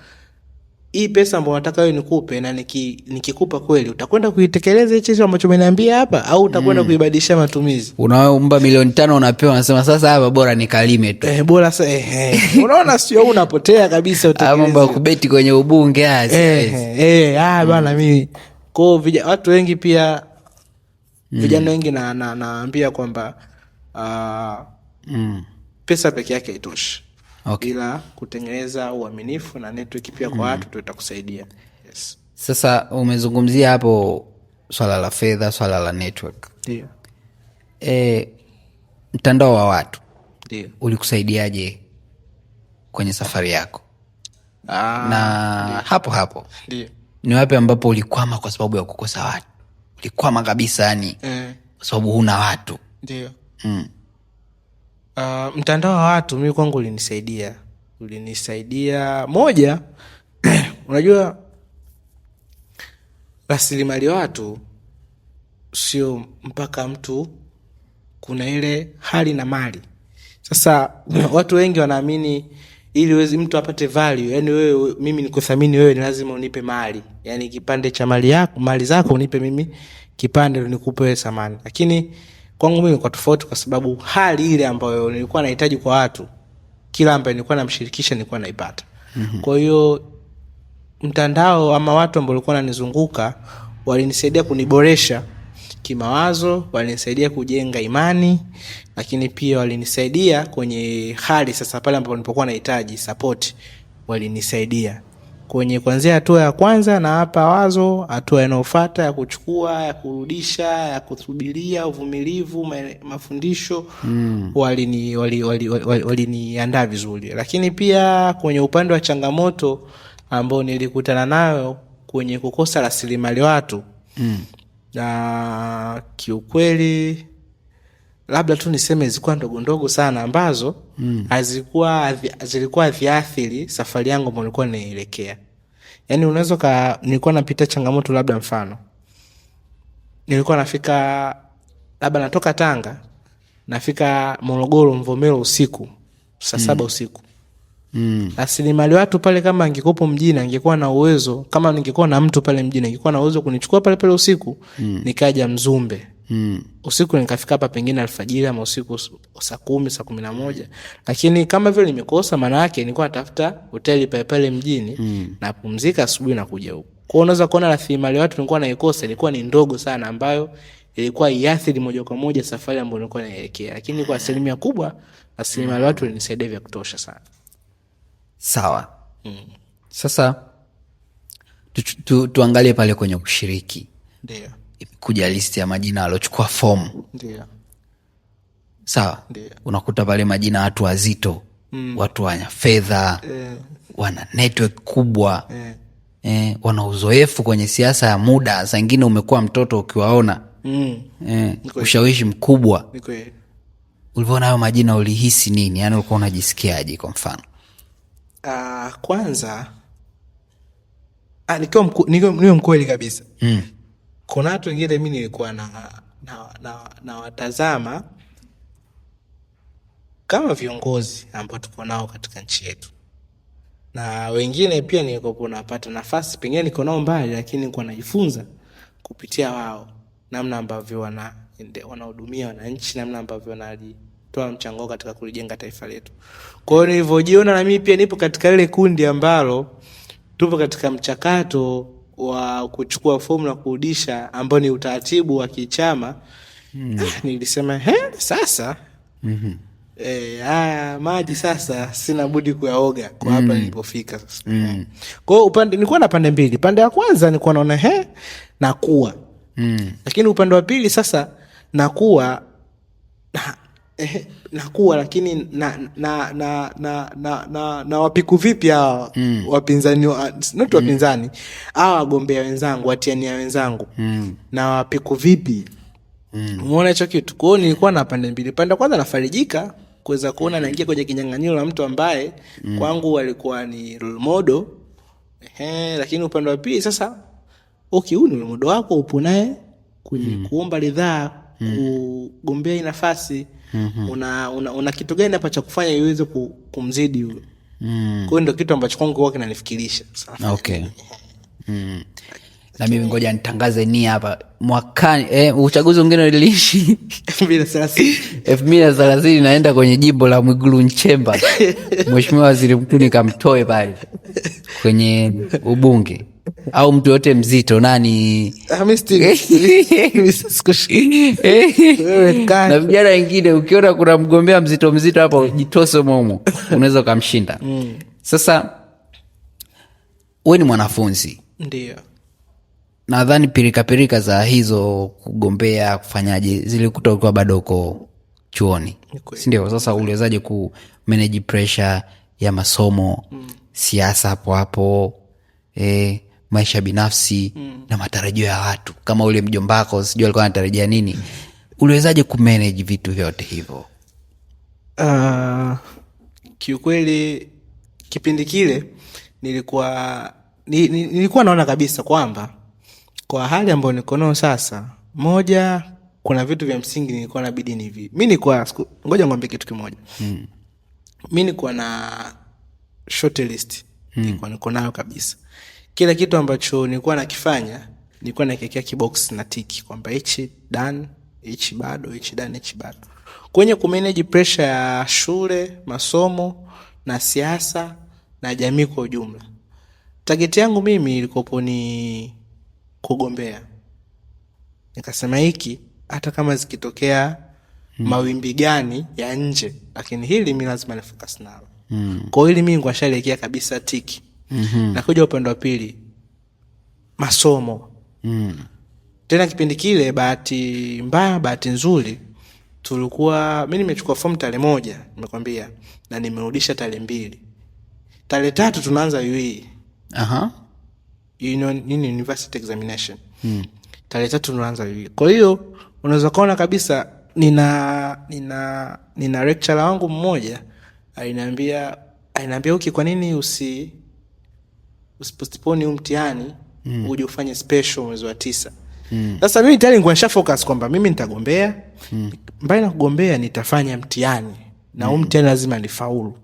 hii pesa ambayo nataka wewe nikupe, na nikikupa kweli utakwenda kuitekeleza hicho ambacho umeniambia hapa, au utakwenda kuibadilisha matumizi. Unaomba milioni 5 unapewa, unasema sasa hapa bora nikalime tu. Bora sasa unaona sio, unapotea kabisa utekeleze. Mambo ya kubeti kwenye ubunge bwana mimi. Kwa watu wengi pia vijana wengi naambia kwamba pesa peke yake haitoshi. Okay. Ila kutengeneza uaminifu na network pia kwa watu ndio itakusaidia. Yes. Sasa umezungumzia hapo swala la fedha, swala la network. Ndio. Mtandao wa watu. Ndio. Ulikusaidiaje kwenye safari yako? Na ndio. Hapo. Ndio. Ni wapi ambapo ulikwama kwa sababu ya kukosa watu? Ulikwama kabisa yani kwa sababu huna watu. Ndio. Mtandao wa watu mimi kwangu ulinisaidia moja. Unajua rasilimali watu sio mpaka mtu kuna ile hali na mali. Sasa watu wengi wanaamini ili mtu apate value, yani wewe, mimi nikuthamini wewe ni lazima unipe mali, yani kipande cha mali zako unipe mimi kipande nikupe wewe thamani. Lakini kwangu mimi kwa tofauti, kwa sababu hali ile ambayo nilikuwa nahitaji kwa watu, kila ambaye nilikuwa namshirikisha nilikuwa naipata. Kwa hiyo mtandao ama watu ambao walikuwa wananizunguka walinisaidia kuniboresha kimawazo, walinisaidia kujenga imani, lakini pia walinisaidia kwenye hali sasa pale ambapo nilipokuwa nahitaji support, walinisaidia kwenye kuanzia hatua ya kwanza na hapa wazo, hatua inayofuata ya kuchukua, ya kurudisha, ya kusubiria, uvumilivu, mafundisho. Waliniandaa vizuri. Lakini pia kwenye upande wa changamoto ambao nilikutana nayo kwenye kukosa rasilimali watu, na kiukweli labda tu niseme zilikuwa ndogo sana ambazo zilikuwa ziathiri safari yangu ambayo nilikuwa naelekea. Yaani nilikuwa napita changamoto, labda mfano nilikuwa nafika, labda natoka Tanga nafika Morogoro Mvomero usiku saa 7 usiku. Rasilimali watu pale, kama angekuwa mjini angekuwa na uwezo, kama ningekuwa na mtu pale mjini angekuwa na uwezo kunichukua pale usiku, nikaja Mzumbe usiku, nikafika hapa pengine alfajiri ama usiku saa 10 saa 11. Lakini kama vile nimekosa, maana yake nilikuwa natafuta hoteli pale mjini na pumzika asubuhi na kuja huko. Kwa unaweza kuona rasilimali watu nilikuwa naikosa ilikuwa ni ndogo sana, ambayo ilikuwa iathiri moja kwa moja safari ambayo nilikuwa naelekea. Lakini kwa asilimia kubwa rasilimali watu walinisaidia vya kutosha sana. Sawa. Sasa tuangalie pale kwenye kushiriki. Ndio. Kuja listi ya majina waliochukua fomu. Ndio. Sawa. Unakuta pale majina watu wazito, watu wana fedha, wana network kubwa, wana uzoefu kwenye siasa ya muda. Saa nyingine umekuwa mtoto ukiwaona, ushawishi mkubwa. Ulipoona hayo majina ulihisi nini? Yani ulikuwa unajisikiaje kwa mfano? Kwanza nikiwa mkweli kabisa. Kuna watu wengine mimi nilikuwa na watazama kama viongozi ambao tuko nao katika nchi yetu, na wengine pia nilikuwa napata nafasi, pengine niko nao mbali, lakini nilikuwa najifunza kupitia wao namna ambavyo wanahudumia wananchi, namna ambavyo wanatoa mchango katika kulijenga taifa letu. Kwa hiyo nilivyojiona na mimi pia nipo katika ile kundi ambalo tupo katika mchakato wa kuchukua fomu na kurudisha, ambao ni utaratibu wa kichama, nilisema sasa maji sasa sina budi kuyaoga kwa hapa nilipofika sasa. Kwa hiyo nilikuwa na pande mbili. Pande ya kwanza nilikuwa naona nakuwa Lakini upande wa pili sasa nakuwa lakini na wapiku vipi hawa wapinzani, not wapinzani, hawa wagombea wenzangu, watiania wenzangu, na wapiku vipi? Umeona hicho kitu? Kwa hiyo nilikuwa na pande mbili. Pande kwanza nafarijika kuweza kuona naingia kwenye kinyang'anyiro la mtu ambaye kwangu alikuwa ni role model. Lakini upande wa pili sasa, okay, huyu ni role model wako, upo naye kwenye kuomba ridhaa kugombea hii nafasi. Una kitu gani hapa cha kufanya iweze kumzidi huyo? Kwa hiyo ndio kitu ambacho kwangu kwa kinanifikirisha. Okay. Na mimi ngoja nitangaze ni hapa mwakani uchaguzi mwingine uliishi 2030 naenda kwenye jimbo la Mwigulu Nchemba. Mheshimiwa Waziri Mkuu nikamtoe pale kwenye ubunge au mtu yote mzito nani na vijana wengine, ukiona kuna mgombea mzito hapa jitose momo, unaweza kumshinda. Sasa wewe ni mwanafunzi, ndio nadhani pirika za hizo kugombea kufanyaje zilikuta ukiwa bado uko chuoni, si ndio? Sasa uliwezaje ku manage pressure ya masomo, siasa hapo maisha binafsi na matarajio ya watu? Kama ule mjombako sijui alikuwa anatarajia nini, uliwezaje ku manage vitu vyote hivyo? Kiukweli kipindi kile nilikuwa naona kabisa kwamba kwa hali ambayo niko nayo sasa, moja, kuna vitu vya msingi nilikuwa nabidi mimi nilikuwa, ngoja ngombe kitu kimoja. Mimi nilikuwa na short list, nilikuwa niko nayo kabisa. Kila kitu ambacho nilikuwa nakifanya nilikuwa nakiwekea kibox na tiki kwamba hichi done, hichi bado, hichi done, hichi bado. Kwenye ku manage pressure ya shule, masomo na siasa na jamii kwa ujumla, target yangu mimi ilikuwa ni kugombea. Nikasema hiki hata kama zikitokea mawimbi gani ya nje, lakini hili mimi lazima nifocus nalo. Kwa hili mimi ngwashaelekea kabisa tiki. Na kuja upande wa pili, masomo. Tena kipindi kile bahati mbaya bahati nzuri tulikuwa, mimi nimechukua form tarehe 1 nimekwambia, na nimerudisha tarehe 2. Tarehe 3 tunaanza UE. University examination. Tarehe 3 tunaanza UE. Kwa hiyo unaweza kuona kabisa nina lecturer wangu mmoja aliniambia kwa nini usipostpone mtihani uje ufanye special mwezi wa 9. Sasa mimi tayari nilikuwa nisha focus kwamba mimi nitagombea, mbali na kugombea nitafanya mtihani na mtihani lazima nifaulu.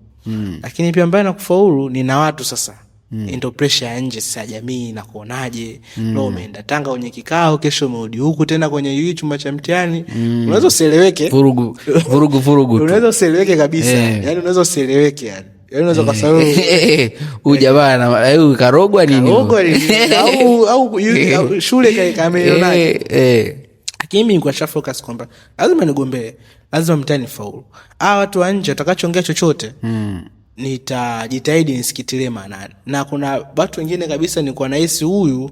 Lakini pia mbali na kufaulu nina watu sasa. Ndio pressure ya nje sasa, jamii na kuonaje, leo umeenda Tanga kwenye kikao, kesho umerudi huku tena kwenye hii chumba cha mtihani. Unaweza usieleweke, vurugu unaweza usieleweke kabisa. Yaani unaweza usieleweke, yaani unaweza kusahau huyu jamaa na karogwa nini au shule kameonaje. Lakini mimi nilikuwa focus kwamba lazima nigombee, lazima mtani faulu. Watu wa nje watakachoongea chochote nitajitahidi nisikitilie maanani. Na kuna watu wengine kabisa nilikuwa nahisi huyu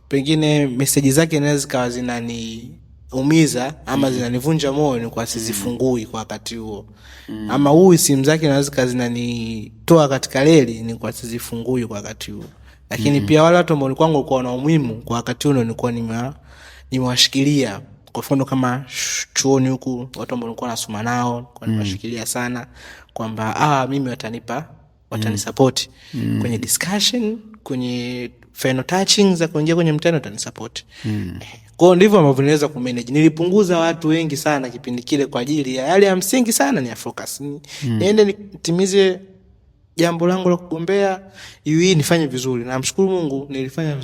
pengine message zake inaweza zikawa zinaniumiza ama zinanivunja moyo, ni kwa sizifungui kwa wakati huo. Ama huyu simu zake inaweza zikawa zinanitoa katika reli, ni kwa sizifungui kwa wakati huo. Lakini pia wale watu ambao kwangu walikuwa na umuhimu kwa wakati huo nilikuwa nimewashikilia. Kwa mfano kama chuoni huku, watu ambao nilikuwa nasoma nao kwa nimewashikilia sana kwamba mimi watanisupport kwenye discussion, kwenye final touching za kuingia kwenye mtihani watanisupport. Kwa ndivyo ambavyo niweza kumanage. Nilipunguza watu wengi sana kipindi kile kwa ajili ya yale ya msingi sana, ni ya focus. Niende nitimize jambo langu la kugombea, hii nifanye vizuri. Na namshukuru Mungu nilifanya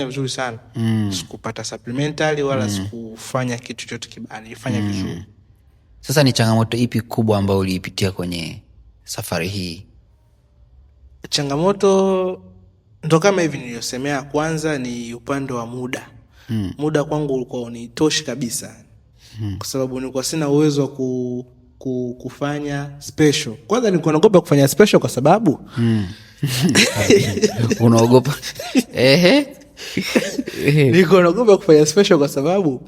vizuri sana. Sikupata supplementary wala sikufanya kitu chochote kibaya, nilifanya vizuri. Sasa ni changamoto ipi kubwa ambayo uliipitia kwenye safari hii? Changamoto ndo kama hivi niliyosemea, kwanza ni upande wa muda. Muda kwangu ulikuwa unitoshi kabisa. Kwa sababu nilikuwa sina uwezo wa kufanya special. Kwanza nilikuwa naogopa kufanya special kwa sababu unaogopa niko naogopa kufanya special kwa sababu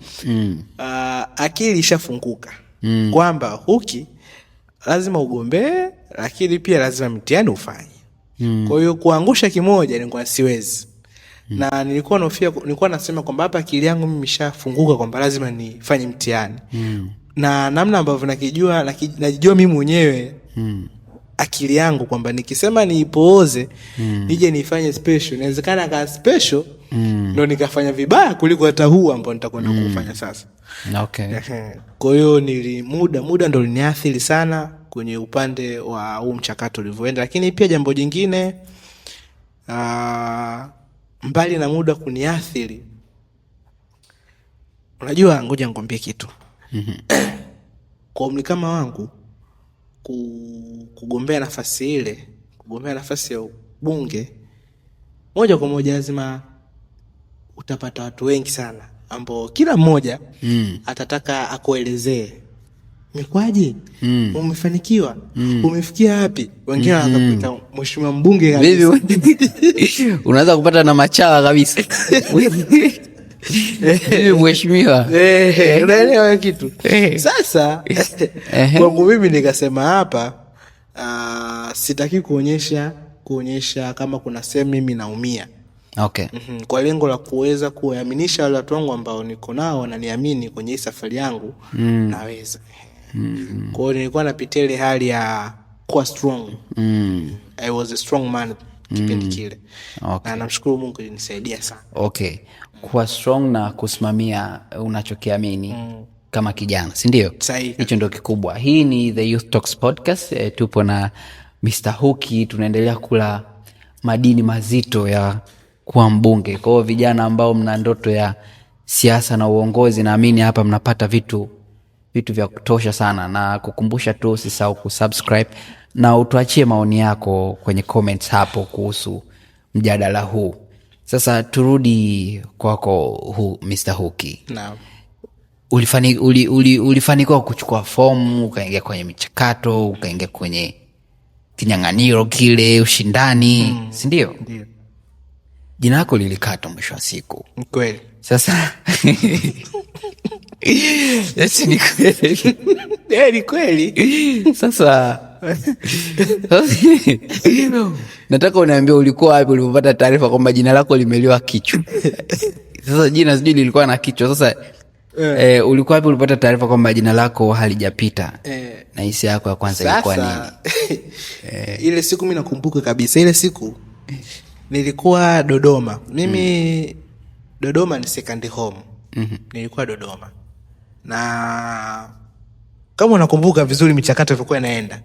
akili ishafunguka kwamba huki lazima ugombee, lakini pia lazima mtihani ufanye. Kwa hiyo kuangusha kimoja nilikuwa siwezi. Na nilikuwa nasema kwamba hapa akili yangu mimi imeshafunguka kwamba lazima nifanye mtihani. Na namna ambavyo najijua mimi mwenyewe akili yangu kwamba nikisema niipooze nije nifanye special, inawezekana ka special ndo nikafanya vibaya kuliko hata huu ambao nitakwenda kufanya sasa. Okay. Kwa hiyo muda ndo liniathiri sana kwenye upande wa huu mchakato ulivyoenda. Lakini pia jambo jingine, mbali na muda kuniathiri, unajua, ngoja nikwambie kitu. Kwa umri kama wangu kugombea nafasi ile, kugombea nafasi ya bunge, moja kwa moja lazima utapata watu wengi sana ambao kila mmoja atataka akuelezee mikwaje, umefanikiwa, umefikia wapi. Wengine wanakuita mheshimiwa mbunge kabisa. Unaweza kupata na machawa kabisa. Mheshimiwa. Unaelewa kitu. Sasa kwangu mimi nikasema hapa sitaki kuonyesha kama kuna sehemu mimi naumia. Okay. Kwa lengo la kuweza kuwaaminisha wale watu wangu ambao niko nao wananiamini kwenye hii safari yangu naweza. Kwa hiyo nilikuwa napitia ile hali ya kuwa strong. I was a strong man kipindi kile. Okay. Na namshukuru Mungu alinisaidia sana. Okay. Kuwa strong na kusimamia unachokiamini kama kijana, si ndio? Hicho ndio kikubwa. Hii ni The Youth Talks Podcast. Tupo na Mr. Huki, tunaendelea kula madini mazito ya kuwa mbunge. Kwa hiyo vijana ambao mna ndoto ya siasa na uongozi, naamini hapa mnapata vitu vya kutosha sana. Na kukumbusha tu usisahau kusubscribe na utuachie maoni yako kwenye comments hapo kuhusu mjadala huu. Sasa turudi kwako Mr. Huki. Naam. Ulifanikiwa kuchukua fomu, ukaingia kwenye michakato, ukaingia kwenye kinyang'anyiro kile, ushindani, si ndio? Ndio. Jina lako lilikatwa mwisho wa siku. Kweli. Sasa yes, ni kweli. Ni kweli. Sasa nataka uniambie ulikuwa wapi ulipopata taarifa kwamba jina lako limeliwa kichwa? Sasa jina sijui lilikuwa na kichwa. Sasa ulikuwa wapi ulipopata taarifa kwamba jina lako halijapita? Na hisia yako ya kwanza ilikuwa nini? Ile siku mimi nakumbuka kabisa, ile siku nilikuwa Dodoma. Mimi Dodoma ni second home. Nilikuwa Dodoma. Na kama unakumbuka vizuri michakato ilikuwa inaenda.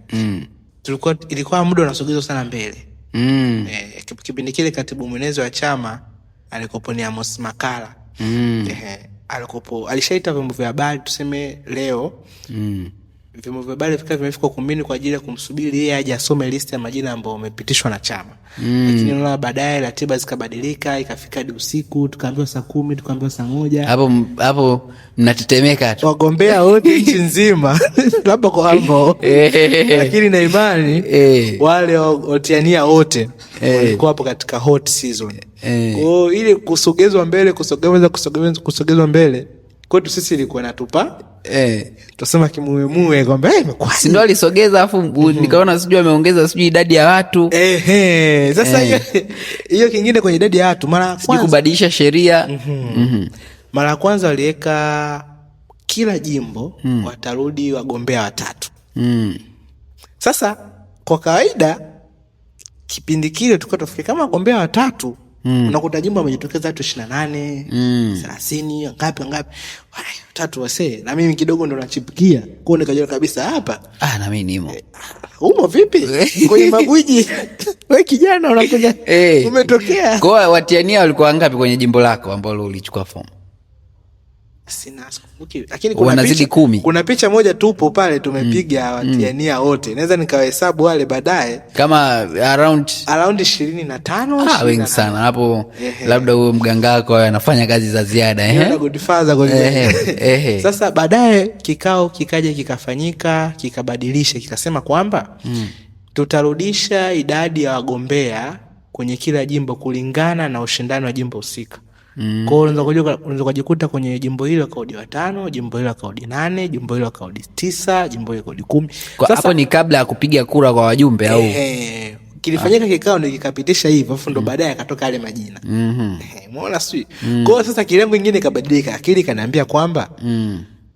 Ilikuwa muda unasogezwa sana mbele. Kipindi kile katibu mwenezi wa chama alikopo ni Amos Makala. Alishaita vyombo vya habari tuseme leo. Vyombo vya habari vimefika ukumbini kwa ajili ya kumsubiri yeye aje asome list ya majina ambayo yamepitishwa na chama. Lakini naona baadaye ratiba zikabadilika, ikafika hadi usiku, tukaambiwa saa 10, tukaambiwa saa 1. Hapo mnatetemeka tu. Wagombea wote nchi nzima labda kwa hapo. Lakini na imani wale watiania wote walikuwa hapo katika hot season. Kwa ile kusogezwa mbele kwetu sisi ilikuwa natupa tusema kimuemue kwamba imekuwa si ndio alisogeza, afu nikaona sijui ameongeza sijui idadi ya watu. Sasa hiyo kingine kwenye idadi ya watu, mara kwanza kubadilisha sheria. Mara kwanza waliweka kila jimbo watarudi wagombea 3. Sasa kwa kawaida kipindi kile tulikuwa tufikia kama wagombea 3 unakuta jimbo amejitokeza watu 28, 30, ngapi. 3 wasee. Na mimi kidogo ndo nachipukia. Kwa nikajua kabisa hapa. Na mimi nimo. Umo vipi? Kwenye magwiji. Wewe kijana unakuja. Umetokea. Kwa watiania walikuwa ngapi kwenye jimbo lako ambalo ulichukua fomu? Sina sikumbuki. Lakini kuna picha moja tupo pale tumepiga watiania wote. Naweza nikawahesabu wale baadaye. Kama around 25. Wengi sana. Hapo labda huyo mganga wako anafanya kazi za ziada. Good father kwa Sasa baadaye kikao kikaja kikafanyika, kikabadilisha, kikasema kwamba tutarudisha idadi ya wagombea kwenye kila jimbo kulingana na ushindani wa jimbo husika. Kwa hiyo unaweza kujikuta kwenye jimbo hilo kaudi 5, jimbo hilo kaudi 8, jimbo hilo kaudi 9, jimbo hilo kaudi 10. Sasa hapo ni kabla ya kupiga kura kwa wajumbe au kilifanyika kikao ndio kikapitisha hivyo, afu ndo baadaye akatoka yale majina. Umeona sio? Kwa hiyo sasa kile mwingine kabadilika, akili kanaambia kwamba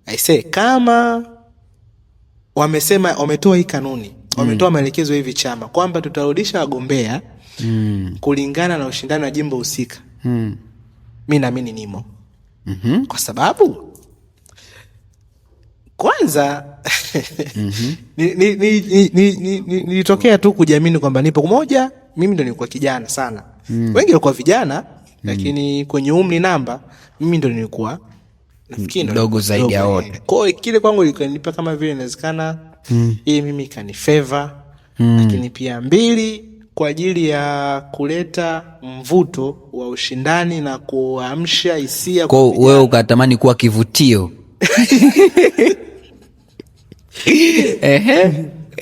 I say kama wamesema, wametoa hii kanuni, wametoa maelekezo hivi chama kwamba tutarudisha wagombea kulingana na ushindani wa jimbo husika. Mimi naamini nimo. Kwa sababu kwanza nilitokea tu kujiamini kwamba nipo moja. Mimi ndo nilikuwa kijana sana, wengi walikuwa vijana, lakini kwenye umri namba mimi ndo nilikuwa nafikiri ndogo zaidi ya wote. Kwa hiyo kile kwangu ilinipa kama vile inawezekana hii mimi kani favor, lakini pia 2 kwa ajili ya kuleta mvuto wa ushindani na kuamsha hisia kwa wewe ukatamani kuwa kivutio.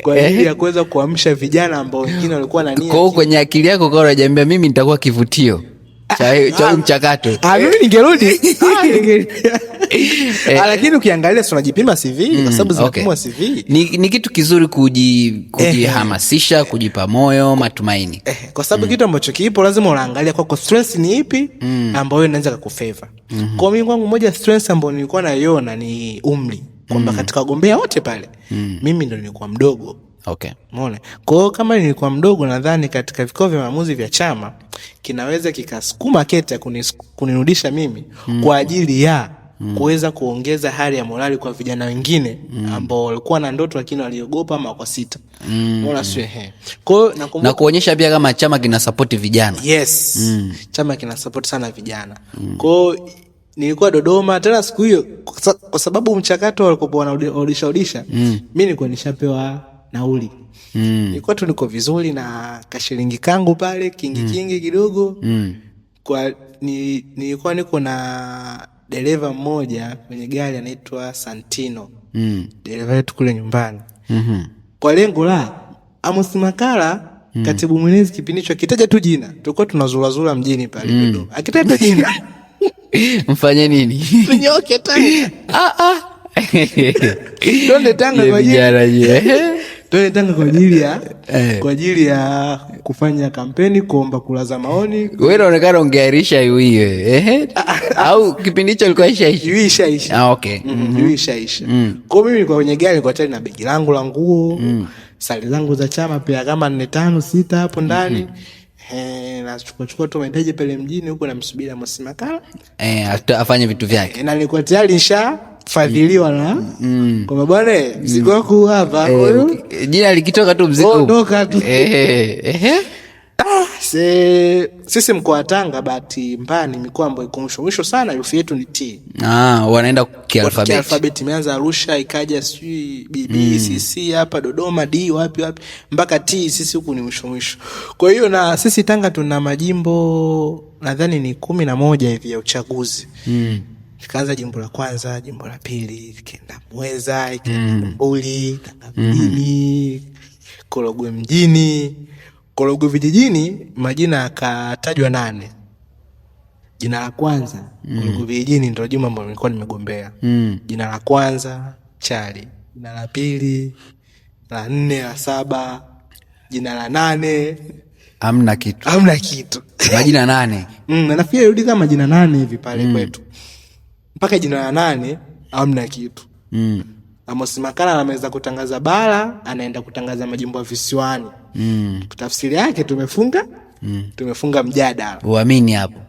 Kwa ajili ya kuweza kuamsha vijana ambao wengine walikuwa na nia. Kwa kwenye akili yako kwa unajiambia mimi nitakuwa kivutio cha mchakato. Mimi ningerudi. Lakini ukiangalia tunajipima CV kwa sababu zinapimwa CV. Ni kitu kizuri kujihamasisha, kujipa moyo, matumaini. Kwa sababu kitu ambacho kipo lazima unaangalia kwako strength ni ipi ambayo inaweza kukufavor. Kwa mimi kwangu moja strength ambayo nilikuwa naiona ni umri. Kwamba katika wagombea wote pale mimi ndo nilikuwa mdogo. Okay. Umeona? Kwa hiyo kama nilikuwa mdogo, nadhani katika vikao vya maamuzi vya chama kinaweza kikasukuma kete kunirudisha mimi kwa ajili ya kuweza kuongeza hali ya morali kwa vijana wengine ambao walikuwa na ndoto lakini waliogopa ama kwa sita. Unaona sio? Kwa hiyo na kuonyesha pia kama chama kina support vijana. Yes. Chama kina support sana vijana. Kwa hiyo nilikuwa Dodoma tena siku hiyo kwa sababu mchakato walikuwa wanaudisha mimi nilikuwa nishapewa nauli. Nilikuwa tu niko vizuri na kashilingi kangu pale kingi kidogo. Kwa nilikuwa niko na dereva mmoja kwenye gari anaitwa Santino. Dereva yetu kule nyumbani. Kwa lengo la Amos Makala, katibu mwenezi kipindi hicho, akitaja tu jina tulikuwa tunazulazula mjini pale Dodoma. Akitaja tu jina mfanye nini? Tunyoke Tanga. Twende Tanga kwa ajili ya kufanya kampeni, kuomba kula za maoni. Wewe unaonekana ungeairisha hiyo. Au kipindi hicho ilikuwa ishaisha? Okay. Ishaisha. Kwa mimi nilikuwa kwenye gari, nilikuwa tayari na begi langu la nguo, sare zangu za chama pia kama 4 5 6 hapo ndani. Na chukua tu mahitaji pale mjini huko, namsubiri Amos Makala afanye vitu vyake. Na nilikuwa tayari nishafadhiliwa na kwa bwana mzigo wako hapa. Jina likitoka tu mzigo ondoka tu. Sisi mkoa wa Tanga bahati mbaya ni mikoa ambayo iko mwisho sana, herufi yetu ni T. Wanaenda kialfabeti. Imeanza Arusha, ikaja sijui BB, CC hapa Dodoma, D wapi mpaka T. Sisi huku ni mwisho. Kwa hiyo na sisi Tanga tuna majimbo nadhani ni 11 hivi ya uchaguzi. Tukaanza jimbo la kwanza, jimbo la pili, kenda Mweza, kenda Mbuli, Tanga mjini, Korogwe mjini, Korogwe vijijini. Majina yakatajwa 8. Jina la kwanza Korogwe vijijini ndio juma ambalo nilikuwa nimegombea. Jina la kwanza Chali, jina la pili, la 4, la 7, jina la 8 hamna kitu. Majina 8. Na nafikiri rudi kama jina 8 hivi pale kwetu. Mpaka jina la 8 hamna kitu. Amos Makala anaweza kutangaza bara, anaenda kutangaza majimbo ya visiwani. Tafsiri yake tumefunga mjadala. Uamini hapo.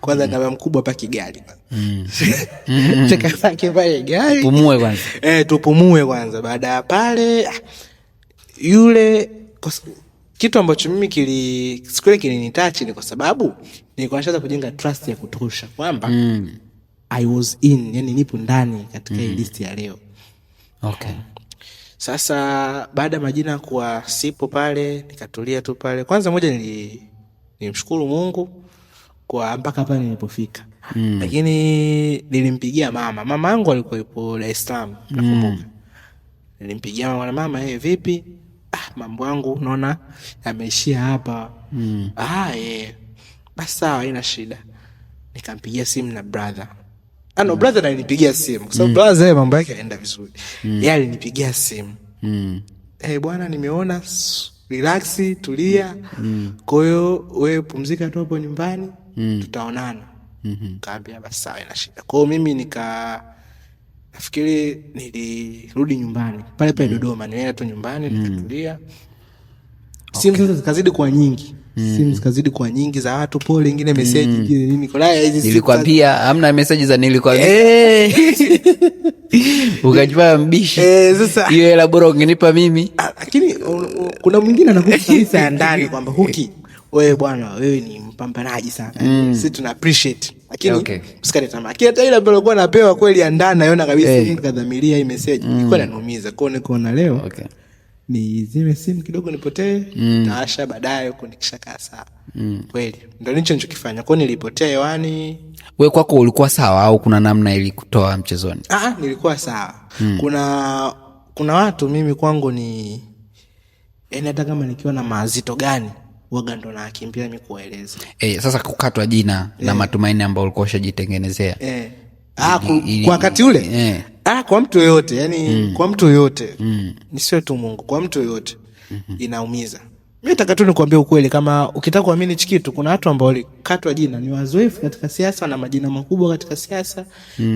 Kwanza kama mkubwa hapa Kigali. Cheka pale gari. Pumue kwanza. Tupumue kwanza. Baada ya pale yule kitu ambacho mimi kilinitachi ni kwa sababu nilikuwa nashaanza kujenga trust ya kutosha kwamba I was in, yani nipo ndani katika hii list ya leo. Okay. Sasa baada ya majina kuwa sipo pale, nikatulia tu pale. Kwanza moja nilimshukuru Mungu kwa mpaka pale nilipofika. Lakini nilimpigia mama yangu alikuwa yupo Dar es Salaam, nakumbuka. Nilimpigia mama, vipi? Mambo yangu naona yameishia hapa. Basi sawa, haina shida. Nikampigia simu na brother. Brother alinipigia simu kwa sababu brother mambo yake yaenda vizuri. Yeye alinipigia simu. Bwana, nimeona, relax, tulia. Kwa hiyo wewe pumzika tu hapo nyumbani, tutaonana. Kaambia basi sawa, ina shida. Kwa hiyo mimi nafikiri nilirudi nyumbani pale pale Dodoma, nilienda tu nyumbani nikatulia. Simu sasa zikazidi kwa nyingi. Simu zikazidi kwa nyingi za watu, pole, wengine message nini. Kwa hizi nilikwambia hamna message za nilikwambia. Ukajua mbishi. Sasa hiyo hela bora ungenipa mimi. Lakini kuna mwingine anakupa kabisa ya ndani kwamba Huki, wewe bwana, wewe ni mpambanaji sana. Sisi tuna appreciate. Lakini usikate tamaa. Kile hata ile ambayo alikuwa anapewa kweli ya ndani, naona kabisa mtu kadhamiria hii message. Ilikuwa inaniumiza. Kwa hiyo nikaona leo ni zime simu kidogo nipotee, taasha baadaye huko nikishakaa sawa. Kweli ndio nilichokifanya. Kwa nilipotea hewani. Wewe kwako ulikuwa sawa au kuna namna ili kutoa mchezoni? Nilikuwa sawa. Kuna watu mimi kwangu ni hata kama nikiwa na mazito gani waga ndo nakimbia mimi kuwaeleza. Sasa kukatwa jina na matumaini ambayo ulikuwa ushajitengenezea. Kwa wakati ule. Kwa mtu yoyote, yani kwa mtu yoyote. Ni sio tu Mungu, kwa mtu yoyote inaumiza. Mimi nataka tu nikwambie ukweli, kama ukitaka kuamini hiki kitu, kuna watu ambao walikatwa jina, ni wazoefu katika siasa na majina makubwa katika siasa,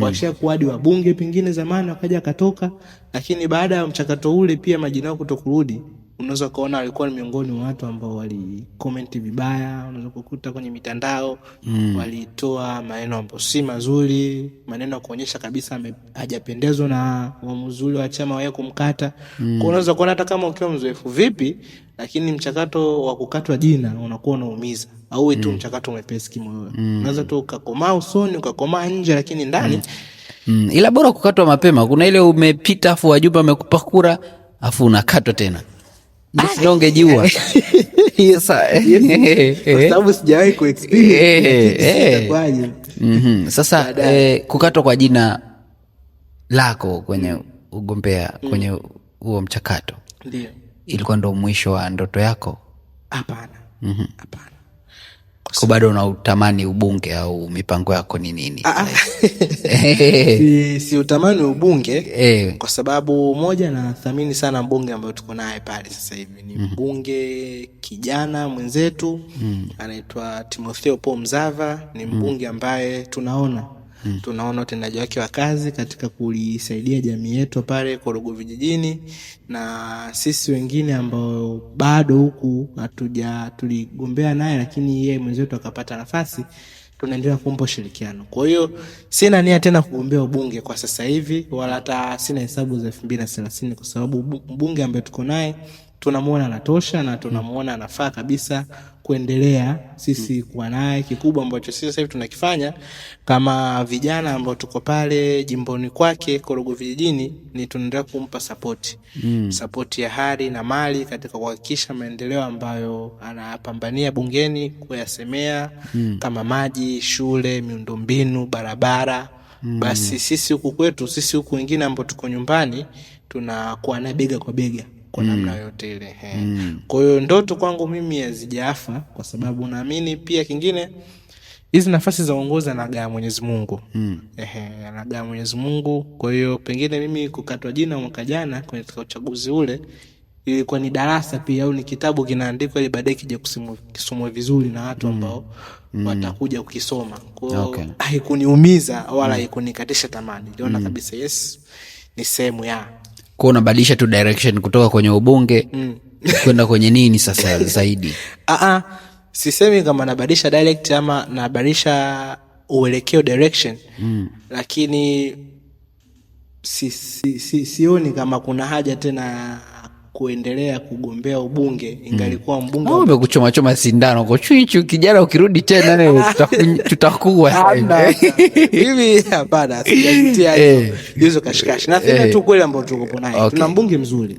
washakuwa hadi wabunge pengine zamani wakaja katoka, lakini baada ya mchakato ule pia majina yao kutokurudi, unaweza kuona alikuwa ni miongoni mwa watu ambao wali-comment vibaya. Unaweza kukuta kwenye mitandao walitoa maneno ambayo si mazuri, maneno kuonyesha kabisa hajapendezwa na uamuzi ule wa chama wao kumkata. Kwa unaweza kuona hata kama ukiwa mzoefu vipi, lakini mchakato wa kukatwa jina unakuwa unaumiza. Au tu mchakato mwepesi kimoyo. Unaweza tu ukakomaa usoni, ukakomaa nje, lakini ndani ila bora kukatwa mapema. Kuna ile umepita afu wajumbe amekupa kura afu unakatwa tena. Ndio ungejua. Sasa kwa sababu sijawahi kuexperience. Sasa kukatwa kwa jina lako kwenye ugombea kwenye huo mchakato. Ndio. Ilikuwa ndo mwisho wa ndoto yako? Hapana. Hapana. Kwa bado unautamani ubunge au mipango yako ni nini? Si utamani ubunge kwa sababu moja, na thamini sana mbunge ambaye tuko naye pale sasa hivi. Ni mbunge kijana mwenzetu anaitwa Timotheo Paul Mzava. Ni mbunge ambaye tunaona utendaji wake wa kazi katika kulisaidia jamii yetu pale Korogwe vijijini, na sisi wengine ambao bado huku tuligombea naye, lakini yeye mwenzetu akapata nafasi, tunaendelea kumpa ushirikiano. Kwa hiyo sina nia tena kugombea ubunge kwa sasa hivi, wala hata sina hesabu za 2030, kwa sababu mbunge ambaye tuko naye tunamuona anatosha na tunamuona anafaa kabisa kuendelea sisi kuwa naye. Kikubwa ambacho sisi sasa hivi tunakifanya kama vijana ambao tuko pale jimboni kwake Korogwe vijijini, ni tunaendelea kumpa support ya hali na mali katika kuhakikisha maendeleo ambayo anapambania bungeni kuyasemea, kama maji, shule, miundombinu, barabara. Basi sisi huku kwetu, sisi huku wengine ambao tuko nyumbani, tunakuwa na bega kwa bega kwa namna yote ile. Kwa hiyo ndoto kwangu mimi hazijafa, kwa sababu naamini pia kingine, hizi nafasi za uongozi anagawa Mwenyezi Mungu. Anagawa Mwenyezi Mungu. Kwa hiyo pengine mimi kukatwa jina mwaka jana kwenye uchaguzi ule ilikuwa ni darasa pia, au ni kitabu kinaandikwa ili baadaye kije kusomwa vizuri na watu ambao watakuja kukisoma. Kwa hiyo haikuniumiza wala haikunikatisha tamaa. Niliona kabisa ni sehemu ya kwa unabadilisha tu direction kutoka kwenye ubunge kwenda kwenye nini sasa zaidi. Sisemi kama nabadilisha direct ama nabadilisha uelekeo direction, lakini sioni kama kuna haja tena kuendelea kugombea ubunge. Ingalikuwa mbunge umekuchoma choma sindano kwa chuchu, kijana ukirudi tena tutakuwa hivi. Hapana, sijazitia hizo kashikashi. Nasema tu kweli ambao tuko naye. Tuna mbunge mzuri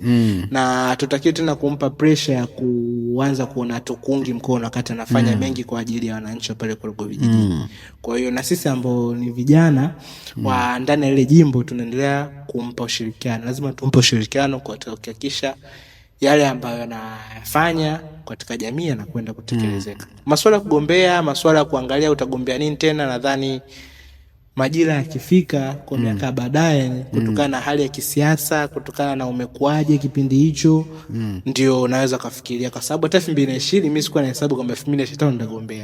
na tutakiwa tena kumpa pressure ya kuanza kuona tukungi mkono wakati anafanya mengi kwa ajili ya wananchi pale Korogwe vijijini. Kwa hiyo na sisi ambao ni vijana wa ndani ya ile jimbo tunaendelea kumpa ushirikiano. Lazima tumpe ushirikiano kwa kuhakikisha yale ambayo yanafanya katika jamii yanakwenda kutekelezeka. Masuala ya kugombea, masuala ya kuangalia utagombea nini tena, nadhani majira yakifika kwa miaka baadaye, kutokana na hali ya kisiasa, kutokana na umekuaje kipindi hicho, ndio naweza kufikiria, kwa sababu hata 2020 mimi sikuwa na hesabu kwamba 2025 nitagombea.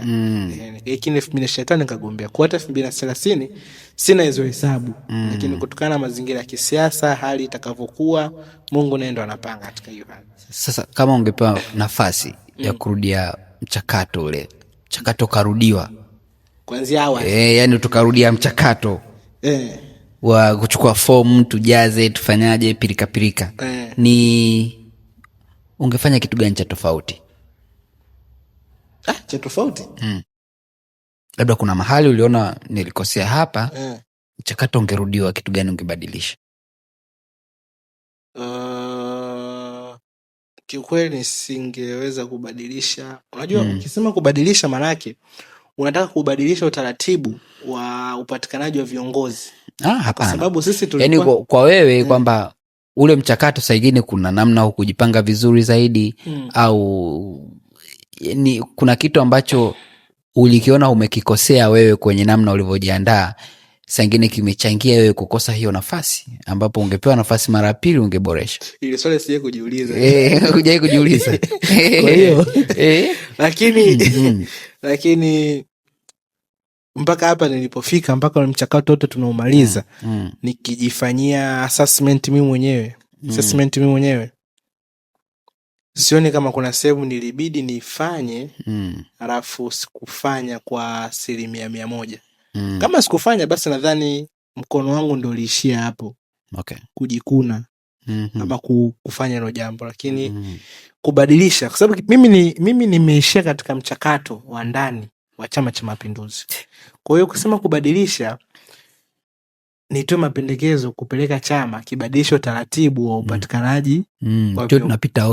Lakini 2025 nikagombea. Kwa hata 2030 sina hizo hesabu. Lakini kutokana na mazingira ya kisiasa, hali itakavyokuwa, Mungu naye ndo anapanga katika hiyo hali. Sasa kama ungepewa nafasi ya kurudia mchakato karudiwa kuanzia awali, yani tukarudia mchakato wa kuchukua fomu, tujaze, tufanyaje, pirika ni ungefanya kitu gani cha tofauti? Cha tofauti? Labda kuna mahali uliona nilikosea hapa, mchakato ungerudiwa, kitu gani ungebadilisha? Kiukweli singeweza kubadilisha. Unajua ukisema kubadilisha, manake unataka kubadilisha utaratibu wa upatikanaji wa viongozi. Hapana. Kwa sababu sisi tulikuwa, yani kwa wewe kwamba ule mchakato saa ingine kuna namna hukujipanga vizuri zaidi, au yani kuna kitu ambacho ulikiona umekikosea wewe kwenye namna ulivyojiandaa, saa ingine kimechangia wewe kukosa hiyo nafasi, ambapo ungepewa nafasi mara pili ungeboresha. Ile swali sije kujiuliza. Hujai kujiuliza. Kwa hiyo lakini mpaka hapa nilipofika, mpaka mchakato wote tunaumaliza, nikijifanyia assessment mimi mwenyewe, sioni kama kuna sehemu nilibidi nifanye alafu sikufanya kwa 100%. Kama sikufanya, basi nadhani mkono wangu ndio uliishia hapo. Kujikuna ama kufanya hilo jambo. Lakini kubadilisha, kwa sababu mimi nimeishia katika mchakato wa ndani wa Chama cha Mapinduzi. Kwa hiyo kusema kubadilisha, nitoe mapendekezo kupeleka chama kibadilisho taratibu wa upatikanaji tunapita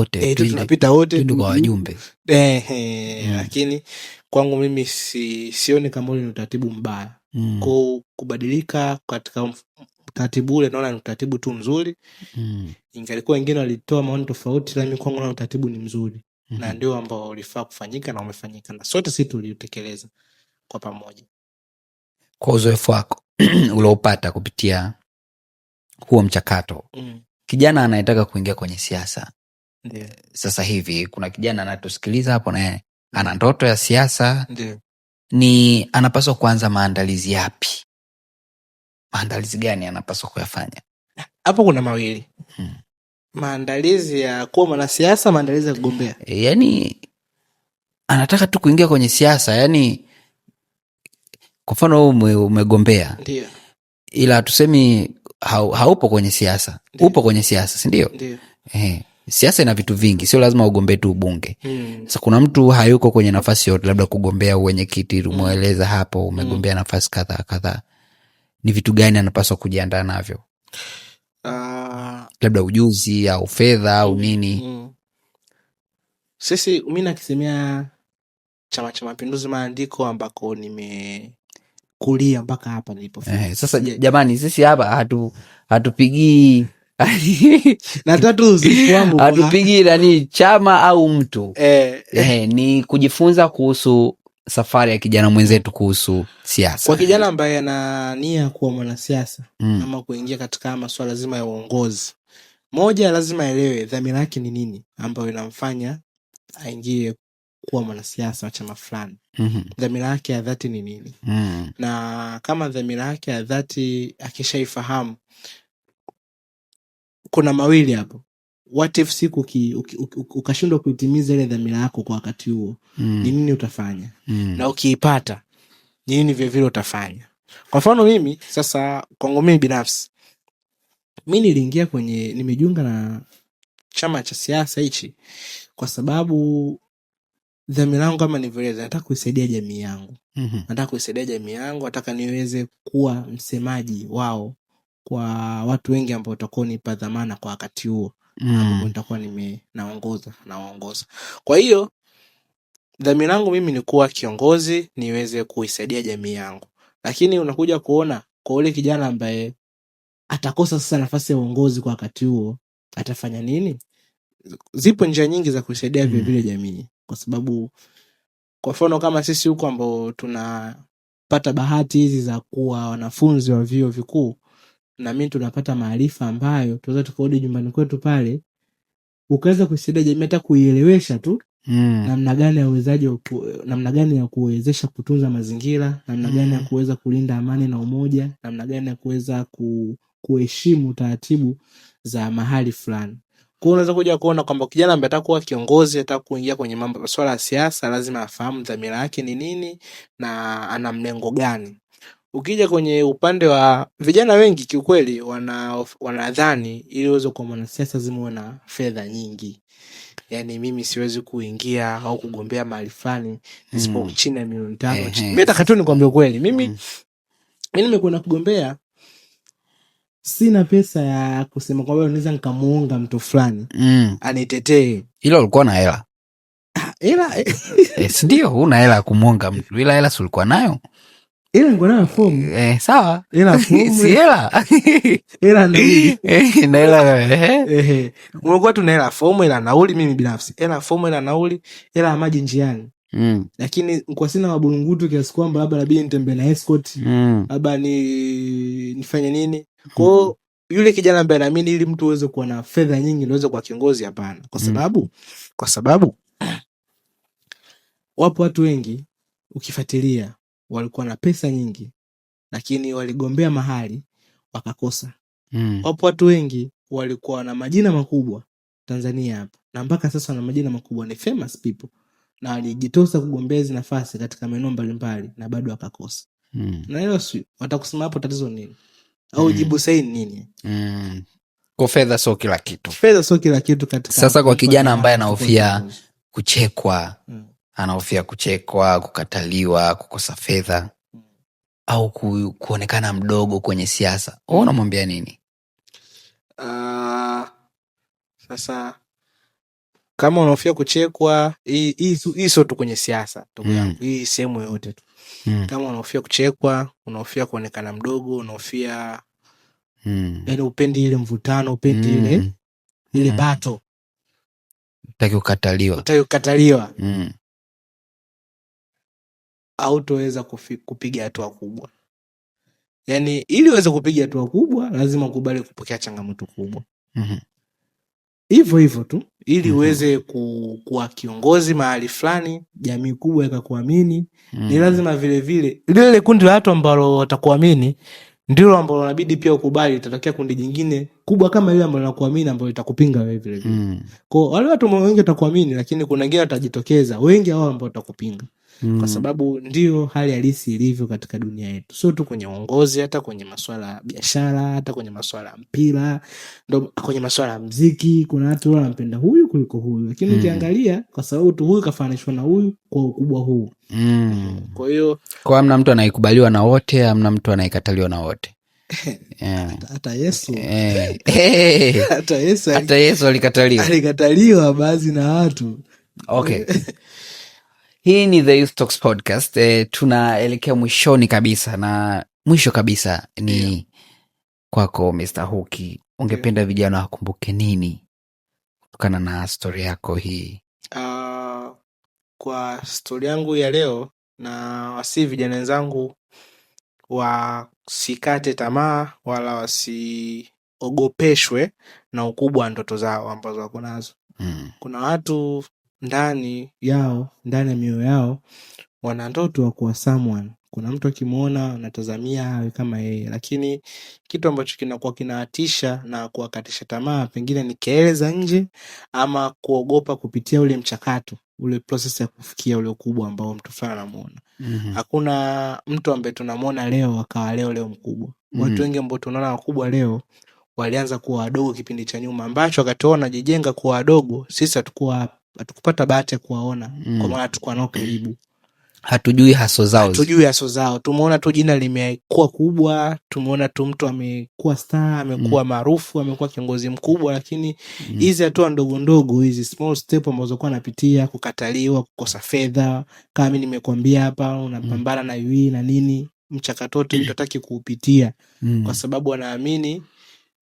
wote kwa wajumbe. Lakini kwangu mimi sioni kama ule ni utaratibu mbaya. Kwa kubadilika katika utaratibu ule, naona ni utaratibu tu mzuri. Ingalikuwa wengine walitoa maoni tofauti, lakini kwangu naona utaratibu ni mzuri. Na ndio ambao ulifaa kufanyika na umefanyika, na sote sisi tuliutekeleza kwa pamoja. Kwa uzoefu wako uliopata kupitia huo mchakato, kijana anayetaka kuingia kwenye siasa sasa hivi, kuna kijana anatusikiliza hapo na ana ndoto ya siasa, ni anapaswa kuanza maandalizi yapi? Maandalizi gani anapaswa kuyafanya? Hapo kuna mawili. Maandalizi ya kuwa mwanasiasa, maandalizi ya kugombea. Yani anataka tu kuingia kwenye siasa, yani kwa mfano umegombea, ndio, ila tusemi haupo kwenye siasa. Upo kwenye siasa, si ndio? Siasa ina vitu vingi, sio lazima ugombee tu ubunge. Sasa kuna mtu hayuko kwenye nafasi yote, labda kugombea uwenyekiti, umeeleza hapo umegombea nafasi kadhaa. Ni vitu gani anapaswa kujiandaa navyo? Labda ujuzi au fedha au nini? Sisi mimi nakisemea Chama cha Mapinduzi, maandiko ambako nimekulia mpaka hapa nilipofika. Sasa jamani, sisi hapa hatupigii na tatu uzifu wangu, hatupigii nani chama au mtu. Ni kujifunza kuhusu safari ya kijana mwenzetu kuhusu siasa. Kwa kijana ambaye ana nia kuwa mwanasiasa ama kuingia katika masuala zima ya uongozi, moja, lazima aelewe dhamira yake ni nini ambayo inamfanya aingie kuwa mwanasiasa wa chama fulani. Dhamira yake ya dhati ni nini? Na kama dhamira yake ya dhati akishaifahamu, kuna mawili hapo. What if siku ukashindwa kuitimiza ile dhamira yako kwa wakati huo, ni nini utafanya? Na ukiipata, ni nini vile utafanya? Kwa mfano mimi, sasa kwangu mimi binafsi, mimi nimejiunga na chama cha siasa hichi kwa sababu dhamira yangu kama nilivyoeleza, nataka kuisaidia jamii yangu. Nataka niweze kuwa msemaji wao kwa watu wengi ambao watakuwa nipa dhamana kwa wakati huo ambao nitakuwa naongoza. Kwa hiyo dhamira yangu mimi ni kuwa kiongozi, niweze kuisaidia jamii yangu. Lakini unakuja kuona kwa ule kijana ambaye atakosa sasa nafasi ya uongozi kwa wakati huo, atafanya nini? zipo njia nyingi za kusaidia vile vile jamii, kwa sababu kwa mfano kama sisi huko ambao tunapata bahati hizi za kuwa wanafunzi wa vyuo vikuu, na mimi tunapata maarifa ambayo tunaweza tukarudi nyumbani kwetu pale ukaweza kusaidia jamii, hata kuielewesha tu namna gani ya uwezaji, namna gani ya kuwezesha kutunza mazingira, namna gani ya kuweza kulinda amani na umoja, namna gani ya kuweza kuheshimu taratibu za mahali fulani. Kwa unaweza kuja kuona kwamba kijana ambaye atakuwa kiongozi, ataka kuingia kwenye mambo masuala ya siasa, lazima afahamu dhamira yake ni nini na ana mlengo gani. Ukija kwenye upande wa vijana wengi kiukweli wanadhani ili uweze kuwa mwanasiasa lazima uwe na fedha nyingi. Yani mimi siwezi kuingia au kugombea mahali fulani nisipo chini ya milioni 5. Mimi nataka tu nikwambie kweli, mimi nimekwenda kugombea, sina pesa ya kusema kwamba naweza nikamuunga mtu fulani anitetee. Ila ulikuwa na hela. Ndio, una hela ya kumuunga mtu. Ila hela si ulikuwa nayo? Ila nilikuwa nayo fomu. Sawa. Ila fomu. Si hela. Ila nauli. Na hela Mulikuwa tu na hela fomu, ila nauli mimi binafsi. Hela fomu, ila nauli, ila maji njiani. Lakini kwa sina mabulungutu kiasi kwamba labda labda nitembee na escort, labda nifanye nini. Kwa yule kijana ambaye naamini ili mtu uweze kuwa na fedha nyingi ndio uweze kuwa kiongozi, hapana. Kwa sababu wapo watu wengi ukifuatilia walikuwa na pesa nyingi lakini waligombea mahali wakakosa. Wapo watu wengi walikuwa na majina makubwa Tanzania hapa na mpaka sasa wana majina makubwa, ni famous people, na walijitosa kugombea hizo nafasi katika maeneo mbalimbali na bado wakakosa. Na hilo si watakusema hapo tatizo nini? Au jibu sahihi nini? Kwa fedha sio kila kitu. Fedha sio kila kitu katika. Sasa kwa kijana ambaye anahofia kuchekwa, anahofia kuchekwa, kukataliwa, kukosa fedha au kuonekana mdogo kwenye siasa, unamwambia nini? Sasa kama unahofia kuchekwa, hii sio tu kwenye siasa, ndugu yangu, hii sehemu yote tu. Kama unahofia kuchekwa, unahofia kuonekana mdogo, unahofia yaani upendi ile mvutano, upendi ile battle, utaki kukataliwa, hautoweza kupiga hatua kubwa. Yaani ili uweze kupiga hatua kubwa lazima ukubali kupokea changamoto kubwa. Hivyo tu ili uweze kuwa kiongozi mahali fulani, jamii kubwa ikakuamini, ni lazima vile vile ile kundi la watu ambao watakuamini ndilo ambalo inabidi pia ukubali itatokea kundi jingine kubwa kama ile ambalo linakuamini ambalo litakupinga wewe vile vile. Kwa wale watu wengi watakuamini, lakini kuna wengine watajitokeza, wengi hao ambao watakupinga. Kwa sababu ndio hali halisi ilivyo katika dunia yetu, sio tu kwenye uongozi, hata kwenye masuala ya biashara, hata kwenye masuala ya mpira, ndio kwenye masuala ya muziki. Kuna watu wanampenda huyu kuliko huyu, lakini ukiangalia kwa sababu tu huyu kafananishwa na huyu kwa ukubwa huu. Kwa hiyo hamna mtu anayekubaliwa na wote, hamna mtu anayekataliwa na wote. Hata Yesu hata Yesu alikataliwa baadhi na watu. Okay. Hii ni The Youth Talks Podcast. Tunaelekea mwishoni kabisa, na mwisho kabisa ni kwako Mr. Huki. Ungependa vijana wakumbuke nini kutokana na story yako hii? Kwa story yangu ya leo, na wasi vijana wenzangu wasikate tamaa wala wasiogopeshwe na ukubwa wa ndoto zao ambazo wako nazo. Kuna watu ndani ya mioyo yao wana ndoto wa kuwa someone. Kuna mtu akimuona anatazamia awe kama yeye, lakini kitu ambacho kinakuwa kinahatisha na kuwakatisha tamaa pengine ni kelele za nje ama kuogopa kupitia ule mchakato, ule process ya kufikia ule ukubwa ambao mtu fulani anamuona. Hakuna mtu ambaye tunamuona leo akawa leo mkubwa. Watu wengi ambao tunaona wakubwa leo walianza kuwa wadogo kipindi cha nyuma, ambacho wakatuona jijenga kuwa wadogo, sisi hatukupata bahati ya kuwaona kwa maana tulikuwa nao karibu. Hatujui haso zao. Tumeona tu jina limekuwa kubwa, tumeona tu mtu amekuwa star, amekuwa maarufu, amekuwa kiongozi mkubwa, lakini hizi hatua ndogo ndogo, hizi small step ambazo kwa anapitia, kukataliwa, kukosa fedha, kama mimi nimekwambia hapa, unapambana na UI na nini, mchakato wote mtu hataki kuupitia kwa sababu anaamini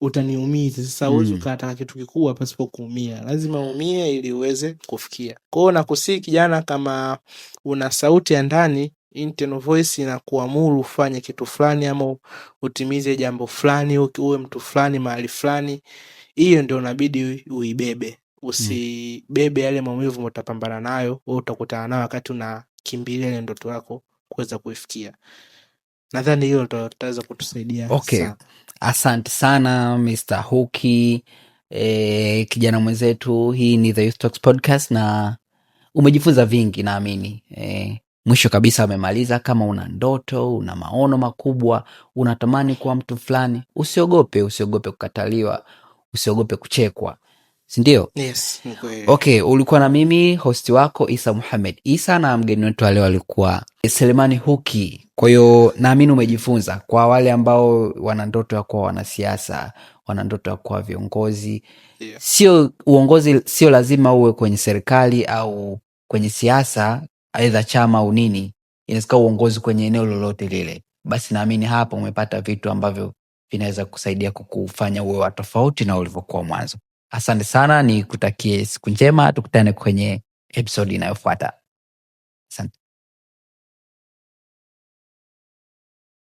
utaniumiza. Sasa huwezi ukataka kitu kikubwa pasipo kuumia, lazima uumie ili uweze kufikia. Kwa hiyo nakusii kijana, kama una sauti ya ndani, internal voice, na kuamuru ufanye kitu fulani ama utimize jambo fulani, uwe mtu fulani mahali fulani, hiyo ndio unabidi uibebe. Usibebe yale maumivu utapambana nayo, wewe utakutana nayo wakati unakimbilia ile ndoto yako kuweza kuifikia. Nadhani hiyo tutaweza kutusaidia. Okay. Sana. Asante sana Mr. Huki, kijana mwenzetu. Hii ni The Youth Talks Podcast na umejifunza vingi naamini. Mwisho kabisa amemaliza, kama una ndoto, una maono makubwa, unatamani kuwa mtu fulani, usiogope kukataliwa, usiogope kuchekwa, sindio? Yes, okay. Ulikuwa na mimi hosti wako Isa Muhammad Isa, na mgeni wetu leo alikuwa Selemani Huki. Kwa hiyo naamini umejifunza. Kwa wale ambao wana ndoto ya kuwa wanasiasa, wana ndoto ya kuwa viongozi, yeah. Sio uongozi, sio lazima uwe kwenye serikali au kwenye siasa, aidha chama au nini, inaweza uongozi kwenye eneo lolote lile. Basi naamini hapa umepata vitu ambavyo vinaweza kusaidia kukufanya uwe wa tofauti na ulivyokuwa mwanzo. Asante sana, ni kutakie siku njema, tukutane kwenye episode inayofuata. Asante.